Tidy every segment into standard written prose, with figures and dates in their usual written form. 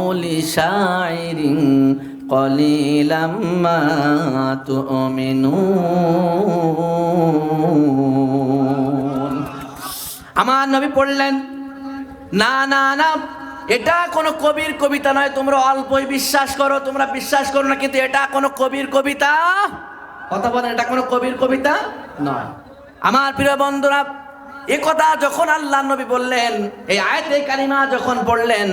বিকাউলি শাইরিন কলিলাম মা তুমিনুন। আমার নবী পড়লেন, না না না, এটা কোনো কবির কবিতা নয়, তোমরা অল্পই বিশ্বাস করো, তোমরা বিশ্বাস করো না, কিন্তু এটা কোনো কবির কবিতা, কথা বলেন, এটা কোনো কবির কবিতা নয়। আমার প্রিয় বন্ধুরা, এ কথা যখন আল্লাহ নবী বললেন, এই আয়াতে কারিমা যখন পড়লেন,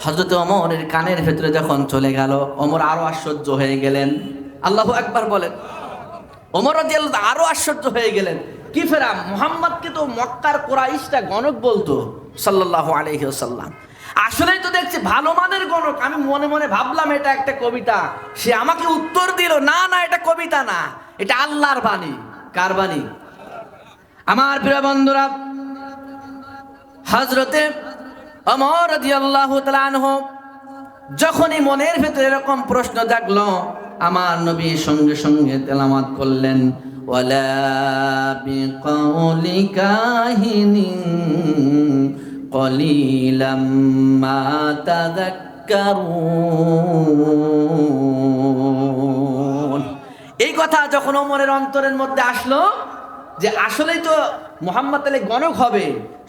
হযরত ওমরের কানের ভেতরে যখন চলে গেল, ওমর আরো আশ্চর্য হয়ে গেলেন। আল্লাহু আকবার বলেন। ওমর রাদিয়াল্লাহু আরো আশ্চর্য হয়ে গেলেন। কি ফেরা, মুহাম্মদকে তো মক্কার কুরাইশরা গণক বলতো সাল্লাল্লাহু আলাইহি ওয়াসাল্লাম, আসলেই তো দেখছি ভালো মানের গণক। আমি মনে মনে ভাবলাম এটা একটা কবিতা। সে আমাকে উত্তর দিল, না না, এটা কবিতা না, এটা আল্লাহর বাণী। কার বাণী? আমার প্রিয় বন্ধুরা, হযরতে ওমর রাদিয়াল্লাহু তাআলা আনহু যখনই মনের ভেতরে এরকম প্রশ্ন জাগলো, আমার নবী সঙ্গে সঙ্গে তেলাওয়াত করলেন, ওয়ালা বিকাউলি কাহিনিন কলিলাম মা তাযাক্কারুন। এই কথা যখন ওমরের অন্তরের মধ্যে আসলো যে আসলেই তো মুহাম্মদ তাহলে গণক হবে,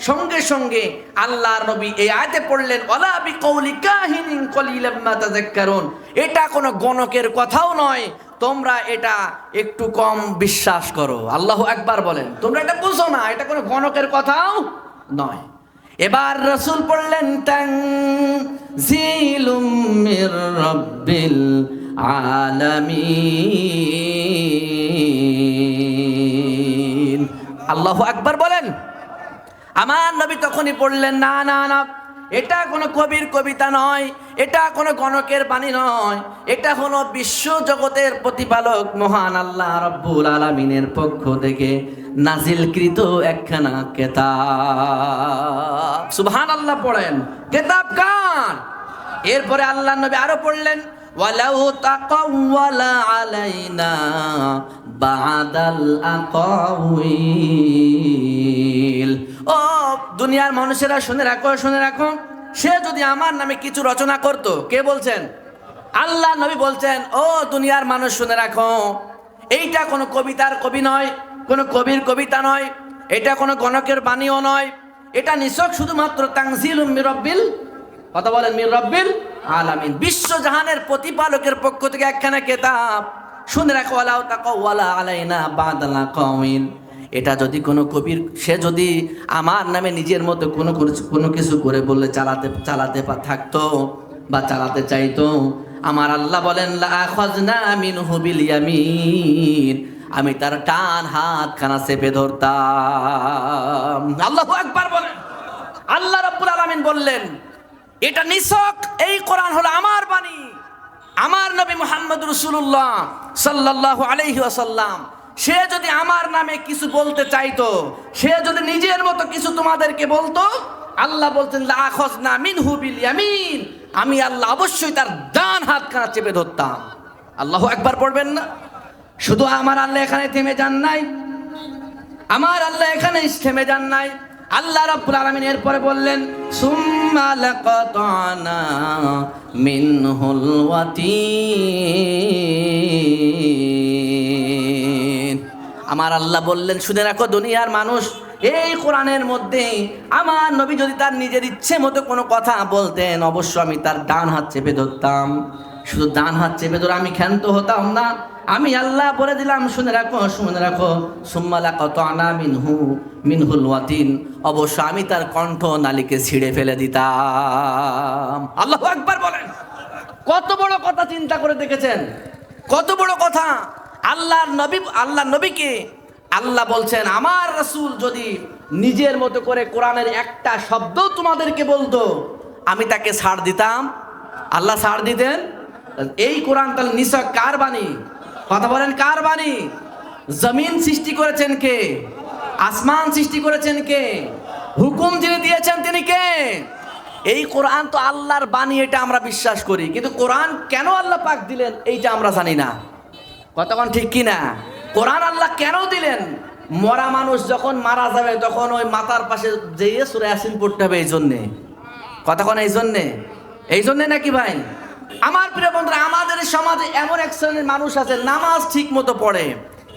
সঙ্গে সঙ্গে আল্লাহর নবী এই আয়াতে পড়লেন, ওয়ালা বিকাউলি কাহিনিন কলিলাম মা তাযাক্কারুন। এটা কোনো গণকের কথাও নয়, তোমরা এটা একটু কম বিশ্বাস করো। আল্লাহু আকবার বলেন। তোমরা এটা বুঝো না, এটা কোনো গণকের কথাও নয়। এবার রাসূল পড়লেন, তানজিলুম মির রাব্বিল আলামিন। আল্লাহু আকবার বলেন। আমার নবী তখনই পড়লেন, না না না, এটা কোনো কবির কবিতা নয়, এটা কোনো গণকের বাণী নয়, এটা হলো বিশ্ব জগতের প্রতিপালক মহান আল্লাহ রাব্বুল আলামিনের পক্ষ থেকে নাজিলকৃত একখানা কিতাব। সুবহানাল্লাহ পড়েন। কিতাব কার? এরপরে আল্লাহর নবী আরো পড়লেন, ওয়ালাউ তাকাওয়ালা আলাইনা বাদাল আকাউইল। ও দুনিয়ার মানুষেরা শুনে রাখো, শুনে রাখো, সে যদি আমার নামে কিছু রচনা করত। কে বলছেন? আল্লাহ নবী বলছেন, ও দুনিয়ার মানুষ শুনে রাখো, এইটা কোনো কবিতার কবি নয়, কোনো কবির কবিতা নয়, এটা কোনো গণকের বাণীও নয়, এটা নিছক শুধুমাত্র তানজিলুম মির রাব্বিল, কথা বলেন, মির রাব্বিল আলামিন, বিশ্বজাহানের প্রতিপালকের পক্ষ থেকে একখানা কিতাব। শুনে রাখো, ওয়ালাউ তাকাওয়ালা আলাইনা বাদাল আকাউইল। এটা যদি কোনো কবির, সে যদি আমার নামে নিজের মতো কোনো কিছু করে বললে চালাতে থাকতো বা চালাতে চাইতো, আমার আল্লাহ বলেন, লা আখাযনা মিনহু বিল ইয়ামিন, আমি তার টান হাত খানা চেপে ধরতাম। আল্লাহু আকবার বলেন। আল্লাহ রাব্বুল আলামিন বললেন, এটা নিছক এই কোরআন হলো আমার বাণী। আমার নবী মুহাম্মদ রাসূলুল্লাহ সাল্লাল্লাহু আলাইহি ওয়াসাল্লাম, সে যদি আমার নামে কিছু বলতে চাইতো, সে যদি নিজের মতো কিছু তোমাদেরকে বলতো, আল্লাহ বলতেন, লা আখাযনা মিনহু বিল ইয়ামিন, আমি আল্লাহ অবশ্যই তার ডান হাতখানা চেপে ধরতাম। আল্লাহু আকবার পড়বেন না? শুধু আমার আল্লাহ এখানে থেমে যান নাই, আমার আল্লাহ এখানে থেমে যান নাই। আল্লাহ রাব্বুল আলামিন এরপরে বললেন, সুম্মা লাকাতানা মিনহুল ওয়াতিন। আমার আল্লাহ বললেন, শুনে রাখো দুনিয়ার মানুষ, এই কোরআনের মধ্যে আমার নবী যদি তার নিজের ইচ্ছে মতো কোনো কথা বলতেন, অবশ্য আমি তার ডান হাত চেপে ধরতাম। শুধু ডান হাত চেপে ধরে আমি ক্ষান্ত হতাম না, আমি আল্লাহ বলে দিলাম, শুনে রাখো, শুনে রাখো, সুম্মা লাকাতানা মিনহুল ওয়াতিন, অবশ্য আমি তার কণ্ঠ নালীকে ছিঁড়ে ফেলে দিতাম। আল্লাহু আকবার বলেন। কত বড় কথা চিন্তা করে দেখেছেন? কত বড় কথা! আল্লাহ নবীকে আল্লাহ বলছেন, আমার রাসূল যদি নিজের মতো করে কোরআনের একটা শব্দ তোমাদেরকে বলতো, আমি তাকে ছাড় দিতাম। আল্লাহ ছাড় দিতেন। এই কোরআন তাহলে নিছক কার বাণী? কথা বলেন, কার বাণী? জমিন সৃষ্টি করেছেন কে? আসমান সৃষ্টি করেছেন কে? হুকুম যিনি দিয়েছেন তিনি কে? এই কোরআন তো আল্লাহর বাণী, এটা আমরা বিশ্বাস করি, কিন্তু কোরআন কেন আল্লাহ পাক দিলেন এইটা আমরা জানি না। কতক্ষণ ঠিক কিনা? কোরআন আল্লাহ কেন দিলেন? মরা মানুষ যখন মারা যাবে তখন ওই মাথার পাশে যেয়ে সূরা ইয়াসিন পড়তে হবে, এই জন্যে। কতক্ষণ এই জন্যে? এই জন্যে নাকি ভাই? আমার প্রিয় বন্ধুরা, আমাদের সমাজে এমন এক শ্রেণীর মানুষ আছে নামাজ ঠিক মতো পড়ে,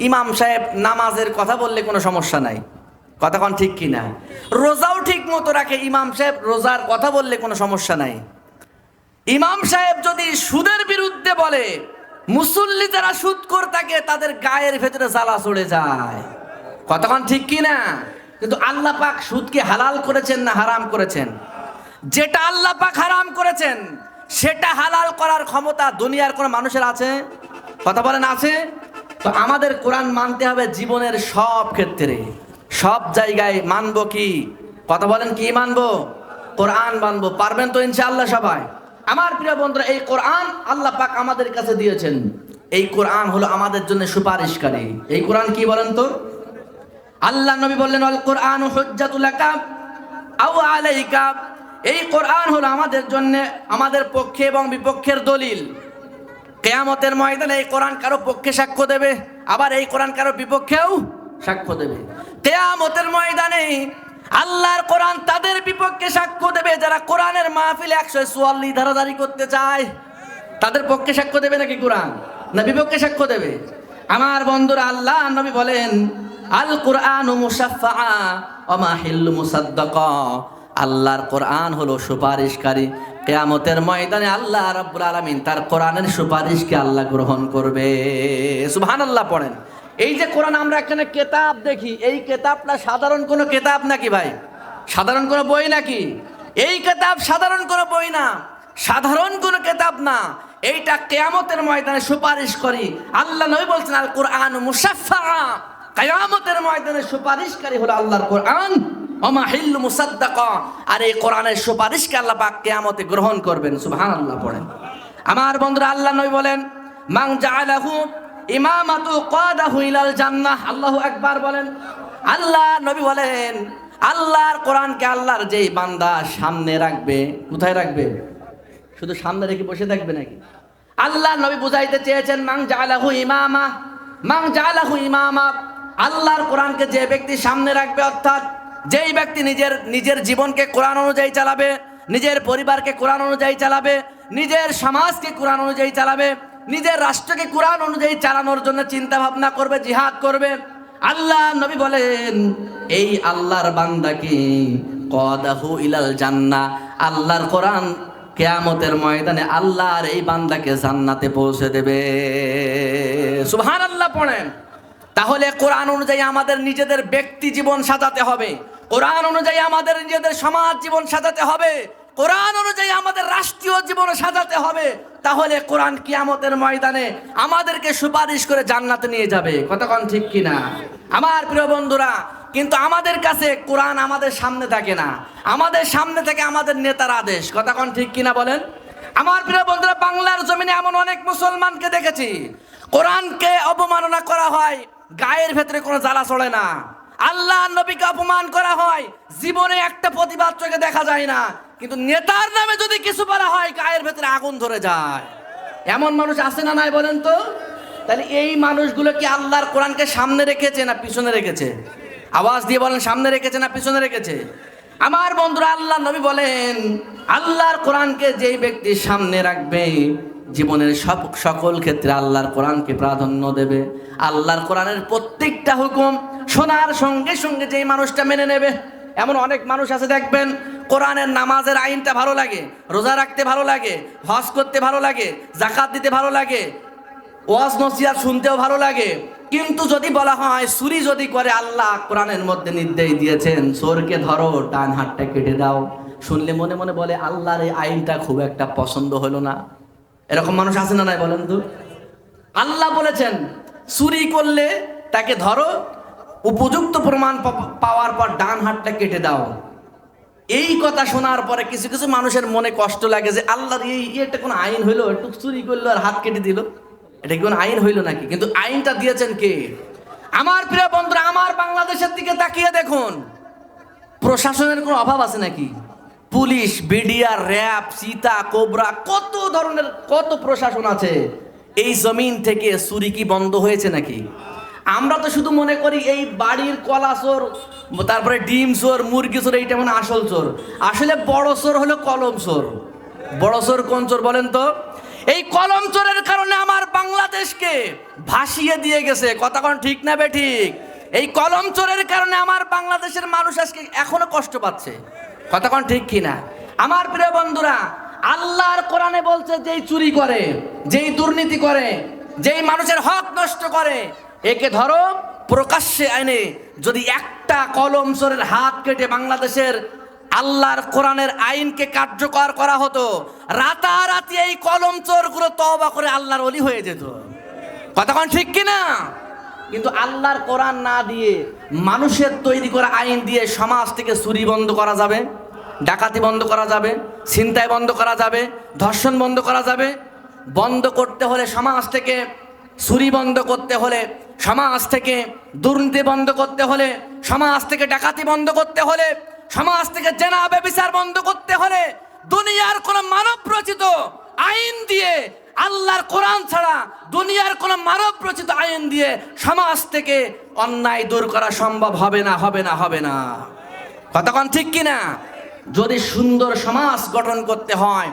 ইমাম সাহেব নামাজের কথা বললে কোনো সমস্যা নাই, কথা কোন ঠিক কিনা? রোজাও ঠিক মতো রাখে, ইমাম সাহেব রোজার কথা বললে কোনো সমস্যা নাই। ইমাম সাহেব যদি সুদের বিরুদ্ধে বলে, মুসল্লি যারা সুদখোর থাকে তাদের গায়ের ভেতরে জ্বালা চড়ে যায়, কথা কোন ঠিক কিনা? কিন্তু আল্লাহ পাক সুদকে হালাল করেছেন না হারাম করেছেন? যেটা আল্লাহ পাক হারাম করেছেন সেটা হালাল করার ক্ষমতা দুনিয়ার কোনো মানুষের আছে? কথা বলেন আছে? তো আমাদের কোরআন মানতে হবে জীবনের সব ক্ষেত্রে, সব জায়গায়। মানবো কি? কথা বলেন, কি মানবো? কোরআন মানবো। পারবেন তো ইনশাআল্লাহ সবাই? আমার প্রিয় বন্ধুরা, এই কোরআন আল্লাহ পাক আমাদের কাছে দিয়েছেন। এই কোরআন হলো আমাদের জন্য সুপারিশকারী। এই কোরআন কি বলেন তো? আল্লাহ নবী বললেন, আল কোরআন হুজ্জাতুল লাকা আও আলাইকা। এই কোরআন হলো আমাদের জন্য, আমাদের পক্ষে এবং বিপক্ষের দলিল। কিয়ামতের ময়দানে এই কোরআন কারো পক্ষে সাক্ষ্য দেবে, আবার এই কোরআন কারো বিপক্ষেও সাক্ষ্য দেবে। কিয়ামতের ময়দানে আল্লাহর কোরআন তাদের বিপক্ষে সাক্ষ্য দেবে যারা কোরআনের মাহফিলে 144 ধারা জারি করতে চায়। তাদের পক্ষে সাক্ষ্য দেবে নাকি কোরআন, না বিপক্ষে সাক্ষ্য দেবে? আমার বন্ধুরা, আল্লাহ নবী বলেন, আল কোরআনু মুশাফফা ওয়া মাহিল্লু মুসাদ্দাকা। আল্লাহর কোরআন হলো সুপারিশকারী। কিয়ামতের ময়দানে আল্লাহ রাব্বুল আলামিন তার কোরআনের সুপারিশকে আল্লাহ গ্রহণ করবে। সুবহানাল্লাহ পড়েন। এই যে কোরআন আমরা এখানে কিতাব দেখি, এই কিতাবটা সাধারণ কোনো কিতাব নাকি ভাই? সাধারণ কোনো বই নাকি? এই কিতাব সাধারণ কোনো বই না, সাধারণ কোনো কিতাব না। এইটা কিয়ামতের ময়দানে সুপারিশ করি। আল্লাহ নবী বলছেন, আল কোরআন মুশাফফা। কিয়ামতের ময়দানে সুপারিশকারী হলো আল্লাহর কোরআন, ওয়া মাহিল্লু মুসাদ্দাকা। আর এই কোরআনের সুপারিশকে আল্লাহ পাক কিয়ামতে গ্রহণ করবেন। সুবহানাল্লাহ পড়েন। আমার বন্ধুরা, আল্লাহ নবী বলেন, মান জাআলাহু ইমামাতু কাদাহু ইলাল জান্নাহ। আল্লাহু আকবার বলেন। আল্লাহ নবী বলেন, আল্লাহর কোরআনকে আল্লাহর যেই বান্দা সামনে রাখবে, কোথায় রাখবে? শুধু সামনে রেখে বসে থাকবে নাকি? আল্লাহ নবী বুঝাইতে চেয়েছেন, মান জাআলাহু ইমামা, মান জাআলাহু ইমামা। আল্লাহর কোরআনকে যে ব্যক্তি সামনে রাখবে, অর্থাৎ যেই ব্যক্তি নিজের জীবনকে কোরআন অনুযায়ী চালাবে, নিজের পরিবারকে কোরআন অনুযায়ী চালাবে, নিজের সমাজকে কোরআন অনুযায়ী চালাবে, নিজের রাষ্ট্রকে কোরআন অনুযায়ী চালানোর জন্য চিন্তা ভাবনা করবে, জিহাদ করবে, আল্লাহ নবী বলেন এই আল্লাহর বান্দাকে কাদাহু ইলাল জান্নাহ, আল্লাহর কোরআন কিয়ামতের ময়দানে আল্লাহর এই বান্দাকে জান্নাতে পৌঁছে দেবে। সুবহানাল্লাহ পড়েন। তাহলে কোরআন অনুযায়ী আমাদের নিজেদের ব্যক্তি জীবন সাজাতে হবে, কোরআন অনুযায়ী আমাদের নিজেদের সমাজ জীবন সাজাতে হবে, কোরআন অনুযায়ী আমাদের রাষ্ট্রীয় জীবন সাজাতে হবে। তাহলে কোরআন কিয়ামতের ময়দানে আমাদেরকে সুপারিশ করে জান্নাতে নিয়ে যাবে। কতক্ষণ ঠিক কিনা আমার প্রিয় বন্ধুরা? কিন্তু আমাদের কাছে কোরআন আমাদের সামনে থাকে না, আমাদের সামনে থেকে আমাদের নেতার আদেশ। কতক্ষণ ঠিক কিনা বলেন? আমার প্রিয় বন্ধুরা, বাংলার জমিনে এমন অনেক মুসলমানকে দেখেছি কোরআনকে অবমাননা করা হয়, গায়ের ভেতরে কোনো জ্বালা চড়ে না। আল্লাহ নবীকে অপমান করা হয়, জীবনে একটা প্রতিবাদ চোখে দেখা যায় না, কিন্তু নেতার নামে যদি কিছু বলা হয় গায়ের ভেতরে আগুন ধরে যায়। এমন মানুষ আছে না নাই বলেন তো? তাহলে এই মানুষগুলো কি আল্লাহর কোরআনকে সামনে রেখেছে না পিছনে রেখেছে? আওয়াজ দিয়ে বলেন, সামনে রেখেছে না পিছনে রেখেছে? আমার বন্ধুরা, আল্লাহ নবী বলেন আল্লাহর কোরআনকে যেই ব্যক্তি সামনে রাখবে জীবনের সকল ক্ষেত্রে আল্লাহর কোরআনকে প্রাধান্য দেবে। আল্লাহর কোরআনের প্রত্যেকটা হুকুম শোনার সঙ্গে সঙ্গে যেই মানুষটা মেনে নেবে, এমন অনেক মানুষ আছে দেখবেন কোরআনের নামাজের আইনটা ভালো লাগে, রোজা রাখতে ভালো লাগে, হজ করতে ভালো লাগে, যাকাত দিতে ভালো লাগে, ওয়াজ নসিহত শুনতেও ভালো লাগে, কিন্তু যদি বলা হয় চুরি যদি করে, আল্লাহ কোরআনের মধ্যে নির্দেশ দিয়েছেন চোরকে ধরো, ডান হাতটা কেটে দাও, শুনলে মনে মনে বলে আল্লাহর এই আইনটা খুব একটা পছন্দ হলো না। এরকম মানুষ আছে না নাই বলেন তো? আল্লাহ বলেছেন চুরি করলে তাকে ধরো, উপযুক্ত প্রমাণ পাওয়ার পর ডান হাতটা কেটে দাও। এই কথা শোনার পরে কিছু কিছু মানুষের মনে কষ্ট লাগে যে আল্লাহর এটা কোনো আইন হইলো? একটু চুরি করলো আর হাত কেটে দিল, এটা কি কোনো আইন হইলো নাকি? কিন্তু আইনটা দিয়েছেন কে? আমার প্রিয় বন্ধুরা, আমার বাংলাদেশের দিকে তাকিয়ে দেখুন, প্রশাসনের কোনো অভাব আছে নাকি? পুলিশ, বিডিআর, র্যাব, চিতা, কোবরা, কত ধরনের কত প্রশাসন আছে। এই জমিন থেকে চুরি কি বন্ধ হয়েছে নাকি? আমরা তো শুধু মনে করি এই বাড়ির কলা চোর, তারপরে ডিম চোর, মুরগি চোর, এইটা মানে আসল চোর। আসলে বড় চোর হলো কলম চোর। বড় চোর কোন চোর বলেন তো? এই কলম চোরের কারণে আমার বাংলাদেশকে ভাসিয়ে দিয়ে গেছে। কথা কোন ঠিক না বেঠিক? এই কলম চোরের কারণে আমার বাংলাদেশের মানুষ আজকে এখনো কষ্ট পাচ্ছে। কথা কোন ঠিক কিনা? আমার প্রিয় বন্ধুরা, আল্লাহর কোরআনে বলছে যেই চুরি করে, যেই দুর্নীতি করে, যেই মানুষের হক নষ্ট করে, একে ধরো, প্রকাশ্যে আইনে যদি একটা কলম চোরের হাত কেটে বাংলাদেশের আল্লাহর কোরআনের আইনকে কার্যকর করা হতো, রাতারাতি এই কলম চোরগুলো তওবা করে আল্লাহর ওলি হয়ে যেত। কথা কোন ঠিক কিনা? কিন্তু আল্লাহর কোরআন না দিয়ে মানুষের তৈরি করা আইন দিয়ে সমাজ থেকে চুরি বন্ধ করা যাবে, ডাকাতি বন্ধ করা যাবে, ছিনতাই বন্ধ করা যাবে, ধর্ষণ বন্ধ করা যাবে। বন্ধ করতে হলে সমাজ থেকে চুরি বন্ধ করতে হলে, সমাজ থেকে দুর্নীতি বন্ধ করতে হলে, সমাজ থেকে ডাকাতি বন্ধ করতে হলে, সমাজ থেকে জেনা ব্যভিচার বন্ধ করতে হলে দুনিয়ার কোন মানব রচিত আইন দিয়ে, আল্লাহর কোরআন ছাড়া দুনিয়ার কোন মানব রচিত আইন দিয়ে সমাজ থেকে অন্যায় দূর করা সম্ভব হবে না, হবে না, হবে না। কতক্ষণ ঠিক কিনা? যদি সুন্দর সমাজ গঠন করতে হয়,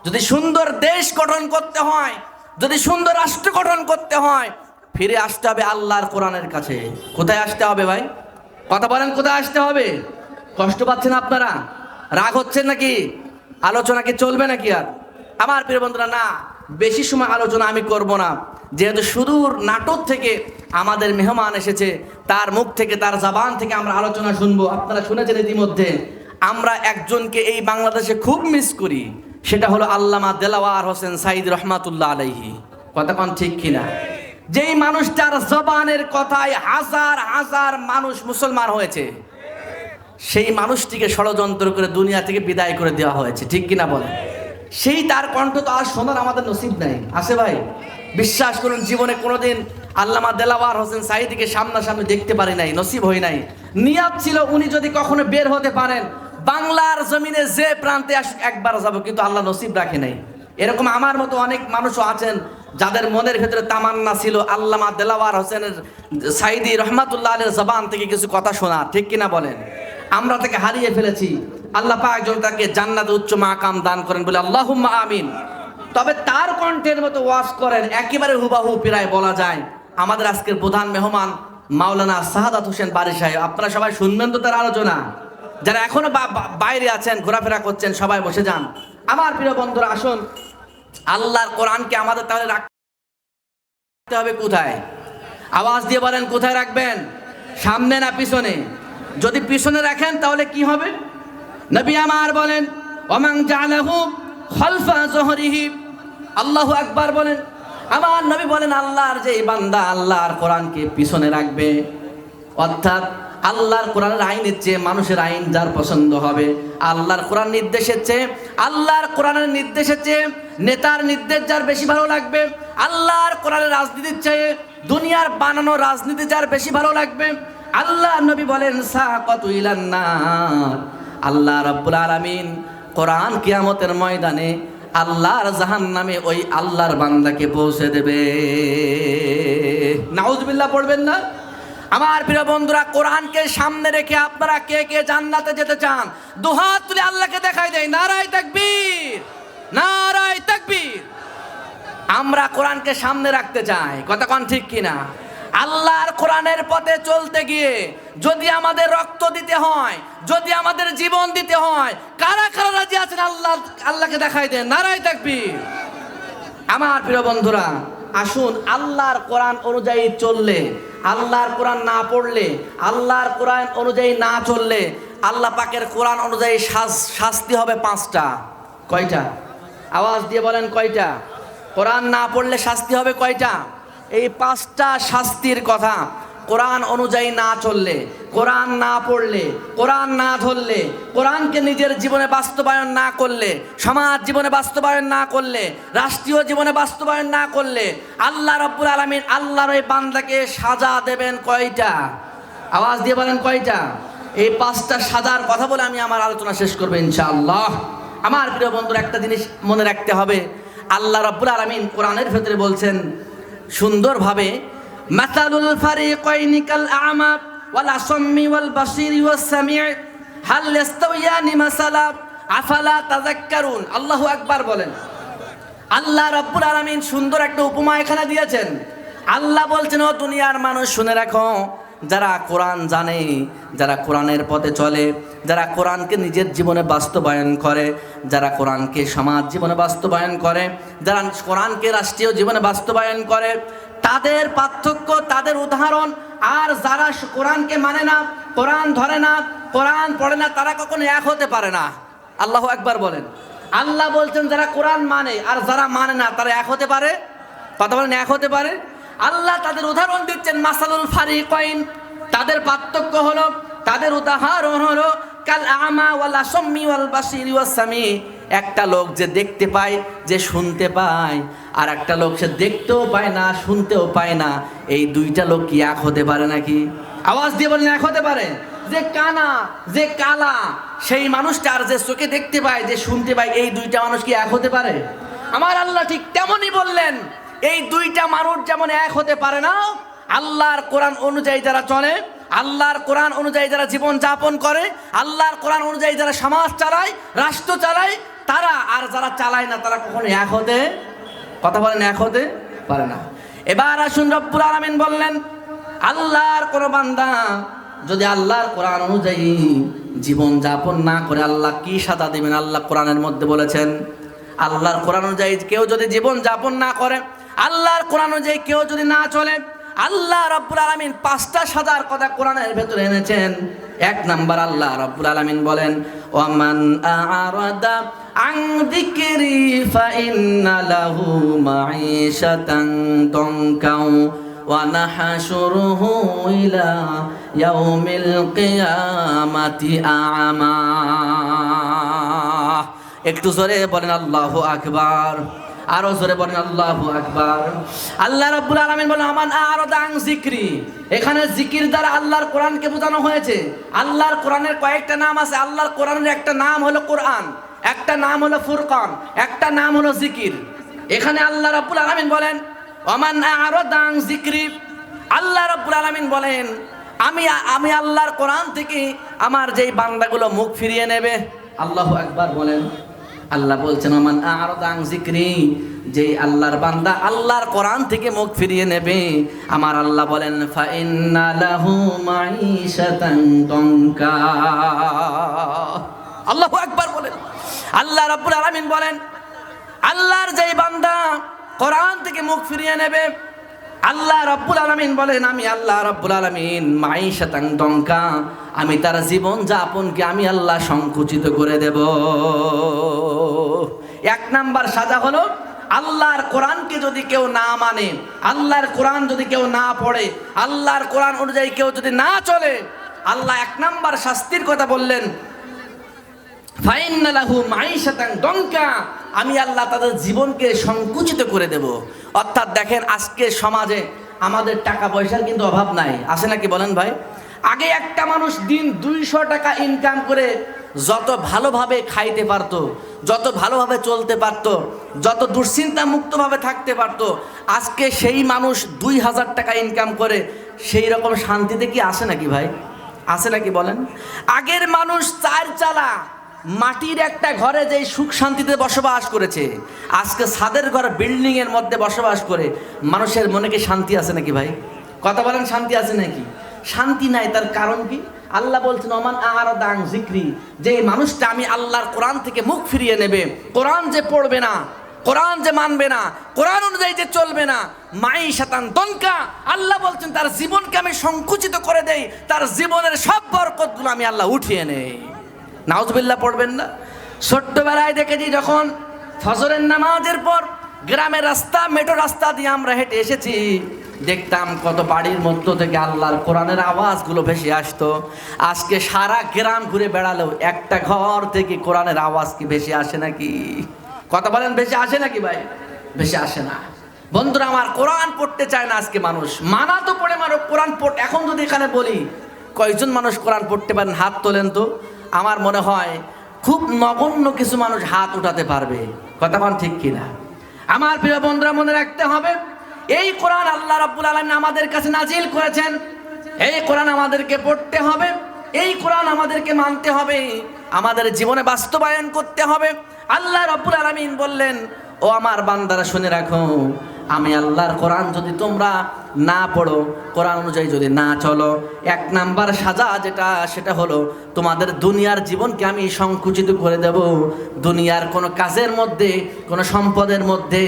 যদি সুন্দর দেশ গঠন করতে হয়, যদি সুন্দর রাষ্ট্র গঠন করতে হয়, ফিরে আসতে হবে আল্লাহর কোরআনের কাছে। কোথায় আসতে হবে ভাই? কথা বলেন, কোথায় আসতে হবে? কষ্ট পাচ্ছেন আপনারা? রাগ হচ্ছেন নাকি? আলোচনা কি চলবে নাকি? আর আমার প্রিয় বন্ধুরা, না, বেশি সময় আলোচনা আমি করব না, যেহেতু সুদূর নাটোর থেকে আমাদের মেহমান এসেছে, তার মুখ থেকে, তার জবান থেকে আমরা আলোচনা শুনবো। আপনারা শুনেছেন ইতিমধ্যে, আমরা একজনকে এই বাংলাদেশে খুব মিস করি, সেটা হলো আল্লামা দেলাওয়ার হোসেন সাঈদ রহমাতুল্লাহ আলাইহি। কথা কোন ঠিক কিনা? যেই মানুষটার জবানের কথায় হাজার হাজার মানুষ মুসলমান হয়েছে, সেই মানুষটিকে ষড়যন্ত্র করে দুনিয়া থেকে বিদায় করে দেওয়া হয়েছে। ঠিক কিনা বলেন? সেই তার কণ্ঠ তো আর শোনার আমাদের নসিব নাই, আছে ভাই? বিশ্বাস করুন, জীবনে কোনোদিন আল্লামা দেলাওয়ার হোসেন সাঈদীকে সামনাসামনি দেখতে পারি নাই, নসিব হই নাই। নিয়াত ছিল উনি যদি কখনো বের হতে পারেন, বাংলার জমিনে যে প্রান্তে আসুক একবার যাবো, কিন্তু আল্লাহ নসিব রাখে নাই। এরকম আমার মতো অনেক মানুষও আছেন যাদের মনের ভেতরে তামান্না ছিল আল্লামা দেলাওয়ার হোসেনের সাঈদী রহমাতুল্লাহ আলাইহির জবান থেকে কিছু কথা শোনার। ঠিক কিনা বলেন? আমরা তাকে হারিয়ে ফেলেছি। আল্লাহ পাক যেন তাকে জান্নাতে উচ্চ মাকাম দান করেন বলে আল্লাহুম্মা আমিন। তবে তার কণ্ঠের মতো ওয়াজ করেন, একেবারে হুবাহু প্রায় বলা যায় আমাদের আজকের প্রধান মেহমান মাওলানা শাহাদাত হোসেন বারী সাহেব। আপনারা সবাই শুনবেন তো তার আলোচনা? যারা এখনো বাইরে আছেন, ঘোরাফেরা করছেন, সবাই বসে যান। আমার প্রিয় বন্ধুরা, আসুন, আল্লাহর কোরআনকে আমাদের তাহলে রাখতে হবে কোথায়? আওয়াজ দিয়ে বলেন, কোথায় রাখবেন? সামনে না পিছনে? যদি পিছনে রাখেন তাহলে কি হবে? নবী আমার বলেন, ওমান জালাহু খালফা যহরিহি, আল্লাহু আকবার বলেন। আমার নবী বলেন, আল্লাহর যে বান্দা আল্লাহর কোরআনকে পিছনে রাখবে, অর্থাৎ আল্লাহর কোরআনের আইনের চেয়ে মানুষের আইন যার পছন্দ হবে, আল্লাহর কোরআন নির্দেশের চেয়ে, আল্লাহর কোরআনের নির্দেশের চেয়ে নেতার নির্দেশ যার বেশি ভালো লাগবে, আল্লাহর কোরআনের রাজনীতির চেয়ে দুনিয়ার বানানো রাজনীতি যার বেশি ভালো লাগবে, আল্লাহ নবী বলেন সাকাতু ইলান নার, আল্লাহ রাব্বুল আলামিন কোরআন কিয়ামতের ময়দানে আল্লাহর জাহান্নামে ওই আল্লাহর বান্দাকে পৌঁছে দেবে। নাউজুবিল্লাহ পড়বেন না? আমার প্রিয় বন্ধুরা, কোরআনকে সামনে রেখে আপনারা কে কে জান্নাতে যেতে চান? দুহাত তুলে আল্লাহকে দেখাই দেয়, নারায়ে তাকবীর, নারায়ে তাকবীর। আমরা কোরআনকে সামনে রাখতে চাই। কথা কোন ঠিক কিনা? আল্লাহর কোরআনের পথে চলতে গিয়ে যদি আমাদের রক্ত দিতে হয়, যদি আমাদের জীবন দিতে হয়, কারা কারা রাজি আছেন আল্লাহকে দেখাই দেন, নারায়ে তাকবীর। আমার প্রিয় বন্ধুরা, আসুন, আল্লাহর কোরআন অনুযায়ী চললে, আল্লাহর কোরআন না পড়লে, আল্লাহর কোরআন অনুযায়ী না চললে, আল্লাহ পাকের কোরআন অনুযায়ী শাস্তি হবে 5টা। কয়টা? আওয়াজ দিয়ে বলেন, কয়টা? কোরআন না পড়লে শাস্তি হবে কয়টা? এই 5টা শাস্তির কথা কোরআন অনুযায়ী না চললে, কোরআন না পড়লে, কোরআন না ধরলে, কোরআনকে নিজের জীবনে বাস্তবায়ন না করলে, সমাজ জীবনে বাস্তবায়ন না করলে, রাষ্ট্রীয় জীবনে বাস্তবায়ন না করলে, আল্লাহ রাব্বুল আলামিন আল্লাহর ওই বান্দাকে সাজা দেবেন কয়টা? আওয়াজ দিয়ে বলেন, কয়টা? এই 5টা সাজার কথা বলে আমি আমার আলোচনা শেষ করবো ইনশাআল্লাহ। আমার প্রিয় বন্ধুরা, একটা জিনিস মনে রাখতে হবে, আল্লাহ রাব্বুল আলামিন কোরআনের ভেতরে বলছেন সুন্দরভাবে, মাসালুল ফারিকাইনি কাল আ'মা ওয়াল আসাম্মি ওয়াল বাসীরি ওয়াস সামি' হাল ইস্তাওয়ায়ানি মাসালা আফালা তাযাক্কারুন, আল্লাহু আকবার বলেন। আল্লাহ রাব্বুল আলামিন সুন্দর একটা উপমা এখানে দিয়েছেন। আল্লাহ বলছেন, ও দুনিয়ার মানুষ শুনে রাখো, যারা কোরআন জানে, যারা কোরআনের পথে চলে, যারা কোরআনকে নিজের জীবনে বাস্তবায়ন করে, যারা কোরআনকে সমাজ জীবনে বাস্তবায়ন করে, যারা কোরআনকে রাষ্ট্রীয় জীবনে বাস্তবায়ন করে, তাদের পার্থক্য, তাদের উদাহরণ আর যারা কোরআনকে মানে না, কোরআন ধরে না, কোরআন পড়ে না, তারা কখনো এক হতে পারে না। আল্লাহু আকবার বলেন। আল্লাহ বলছেন যারা কোরআন মানে আর যারা মানে না তারা এক হতে পারে, কথা বলেন, এক হতে পারে। আল্লাহ তাদের উদাহরণ দিচ্ছেন মাসালুল ফারিকাইন, তাদের পার্থক্য হলো, তাদের উদাহরণ হলো কাল আমা ওয়াল আসাম্মি ওয়াল বাসির ওয়াস সামি। একটা লোক যে দেখতে পায়, যে শুনতে পায়, আর একটা লোক সে দেখতেও পায় না, শুনতেও পায় না, এই দুইটা লোক কি এক হতে পারে নাকি? আওয়াজ দিয়ে বলেন, এক হতে পারে? যে কানা, যে কালা, সেই মানুষটা আর যে চোখে দেখতে পায়, যে শুনতে পায়, এই দুইটা মানুষ কি এক হতে পারে? আমার আল্লাহ ঠিক তেমনই বললেন, এই দুইটা মানুষ যেমন এক হতে পারে না, আল্লাহর কোরআন অনুযায়ী যারা চলে, আল্লাহর কোরআন অনুযায়ী যারা জীবন যাপন করে, আল্লাহর কোরআন অনুযায়ী যারা সমাজ চালায়, রাষ্ট্র চালায়, তারা আর যারা চালায় না, তারা কখনো এক হতে, কথা বলেন, এক হতে পারে না। এবার আসুন, রব্বুল আলামিন বললেন, আল্লাহর কোন বান্দা যদি আল্লাহর কোরআন অনুযায়ী জীবন যাপন না করে, আল্লাহ কি সাজা দিবেন? আল্লাহ কোরআনের মধ্যে বলেছেন, আল্লাহর কোরআন অনুযায়ী কেউ যদি জীবন যাপন না করে, আল্লাহর কোরআন অনুযায়ী কেউ যদি না চলে, আল্লাহ রাব্বুল আলামিন 5টা সাজার কথা কোরআনের ভেতরে এনেছেন। 1 নাম্বার, আল্লাহ রাব্বুল আলামিন বলেন, ওয়ামান আ'রাদা আন যিকরি ফাইন্না লাহু মাঈশাতান দনকাও ওয়া নাহশুরুহু ইলা ইয়াউমিল কিয়ামাতি আ'মা। একটু জোরে বলেন আল্লাহু আকবার, আরো জোরে বলেন আল্লাহু আকবার। আল্লাহ রাব্বুল আলামিন বলেন, আমান আ'রাদা আন যিকরি। এখানে জিকির দ্বারা আল্লাহর কোরআনকে বোঝানো হয়েছে। আল্লাহর কোরআনের কয়েকটা নাম আছে। আল্লাহর কোরআনের একটা নাম হলো কোরআন, একটা নাম হলো ফুরকান, একটা নাম হলো জিকির। এখানে আল্লাহ রাব্বুল আলামিন বলেন, আমান আ'রাদা আন যিকরি। আল্লাহ রাব্বুল আলামিন বলেন, আমি আল্লাহর কোরআন থেকে আমার যেই বান্দাগুলো মুখ ফিরিয়ে নেবে, আল্লাহু আকবার বলেন। আল্লাহ বলছেন, আমান আ'রাদা আন যিকরি, যে আল্লাহর বান্দা আল্লাহর কোরআন থেকে মুখ ফিরিয়ে নেবে, আমার আল্লাহ বলেন, ফা ইন্না লাহু মাঈশাতান দনকা। আল্লাহু আকবার বলেন। আল্লাহ রাব্বুল আলামিন বলেন, আল্লাহর যেই বান্দা কোরআন থেকে মুখ ফিরিয়ে নেবে, আল্লাহ রাব্বুল আলামিন বলেন, আমি আল্লাহ রাব্বুল আলামিন মাঈশাতান দনকা, আমি তার জীবন যাপনকে আমি আল্লাহ সংকুচিত করে দেব। 1 নাম্বার সাজা হলো, আল্লাহর কোরআনকে যদি কেউ না মানে, আল্লাহর কোরআন যদি কেউ না পড়ে, আল্লাহর কোরআন অনুযায়ী কেউ যদি না চলে, আল্লাহ 1 নাম্বার শাস্তির কথা বললেন, ফাইন্না লাহু মাঈশাতান দনকা, আমি আল্লাহ তাদের জীবনকে সংকুচিত করে দেব। অর্থাৎ দেখেন, আজকে সমাজে আমাদের টাকা পয়সার কিন্তু অভাব নাই, আছে নাকি বলেন ভাই? আগে একটা মানুষ দিন 200 টাকা ইনকাম করে যত ভালোভাবে খাইতে পারতো, যত ভালোভাবে চলতে পারতো, যত দুশ্চিন্তা মুক্তভাবে থাকতে পারতো, আজকে সেই মানুষ 2000 টাকা ইনকাম করে সেই রকম শান্তিতে কি আসে নাকি ভাই? আসে নাকি বলেন? আগের মানুষ 4 চালা মাটির একটা ঘরে যে সুখ শান্তিতে বসবাস করেছে, আজকে ছাদের ঘর বিল্ডিং এর মধ্যে বসবাস করে মানুষের মনে কি শান্তি আছে নাকি ভাই? কথা বলেন, শান্তি আছে নাকি? শান্তি নাই। তার কারণ কি? আল্লাহ বলছেন, ওমান আ'রাদা আন যিকরি, যে মানুষটা আমি আল্লাহর কোরআন থেকে মুখ ফিরিয়ে নেবে, কোরআন যে পড়বে না, কোরআন যে মানবে না, কোরআন অনুযায়ী যে চলবে না, মাঈশাতান দনকা, আল্লাহ বলছেন তার জীবনকে আমি সংকুচিত করে দেই, তার জীবনের সব বরকতগুলো আমি আল্লাহ উঠিয়ে নেই। নাউজুবিল্লাহ পড়বেন না? ছোট্টবেলায় দেখেছি, যখন ফজরের নামাজের পর গ্রামের রাস্তা, মেট্রো রাস্তা দিয়ে আমরা হেঁটে এসেছি, দেখতাম কত বাড়ির মধ্য থেকে আল্লাহর কোরআনের আওয়াজগুলো ভেসে আসতো। আজকে সারা গ্রাম ঘুরে বেড়ালেও একটা ঘর থেকে কোরআনের আওয়াজ কি ভেসে আসে নাকি? কথা বলেন, ভেসে আসে নাকি ভাই? ভেসে আসে না। বন্ধুরা আমার, কোরআন পড়তে চায় না আজকে মানুষ। মানা তো পড়ে মানো, কোরআন পড়তে। এখন যদি এখানে বলি কয়জন মানুষ কোরআন পড়তে পারেন, হাত তোলেন তো। আমার মনে হয় খুব নগণ্য কিছু মানুষ হাত উঠাতে পারবে। কথা বলেন ঠিক কিনা? আমার প্রিয় বন্ধুরা, মনে রাখতে হবে, এই কোরআন আল্লাহ রাব্বুল আলামিন আমাদের কাছে নাজিল করেছেন। এই কোরআন আমাদেরকে পড়তে হবে, এই কোরআন আমাদেরকে মানতে হবে, আমাদের জীবনে বাস্তবায়ন করতে হবে। আল্লাহ রাব্বুল আলামিন বললেন, ও আমার বান্দারা শুনে রাখো, আমি আল্লাহর কোরআন যদি তোমরা না পড়ো, কোরআন অনুযায়ী যদি না চলো, 1 নাম্বার সাজা যেটা, সেটা হলো তোমাদের দুনিয়ার জীবনকে আমি সংকুচিত করে দেব। দুনিয়ার কোনো কাজের মধ্যে, কোনো সম্পদের মধ্যে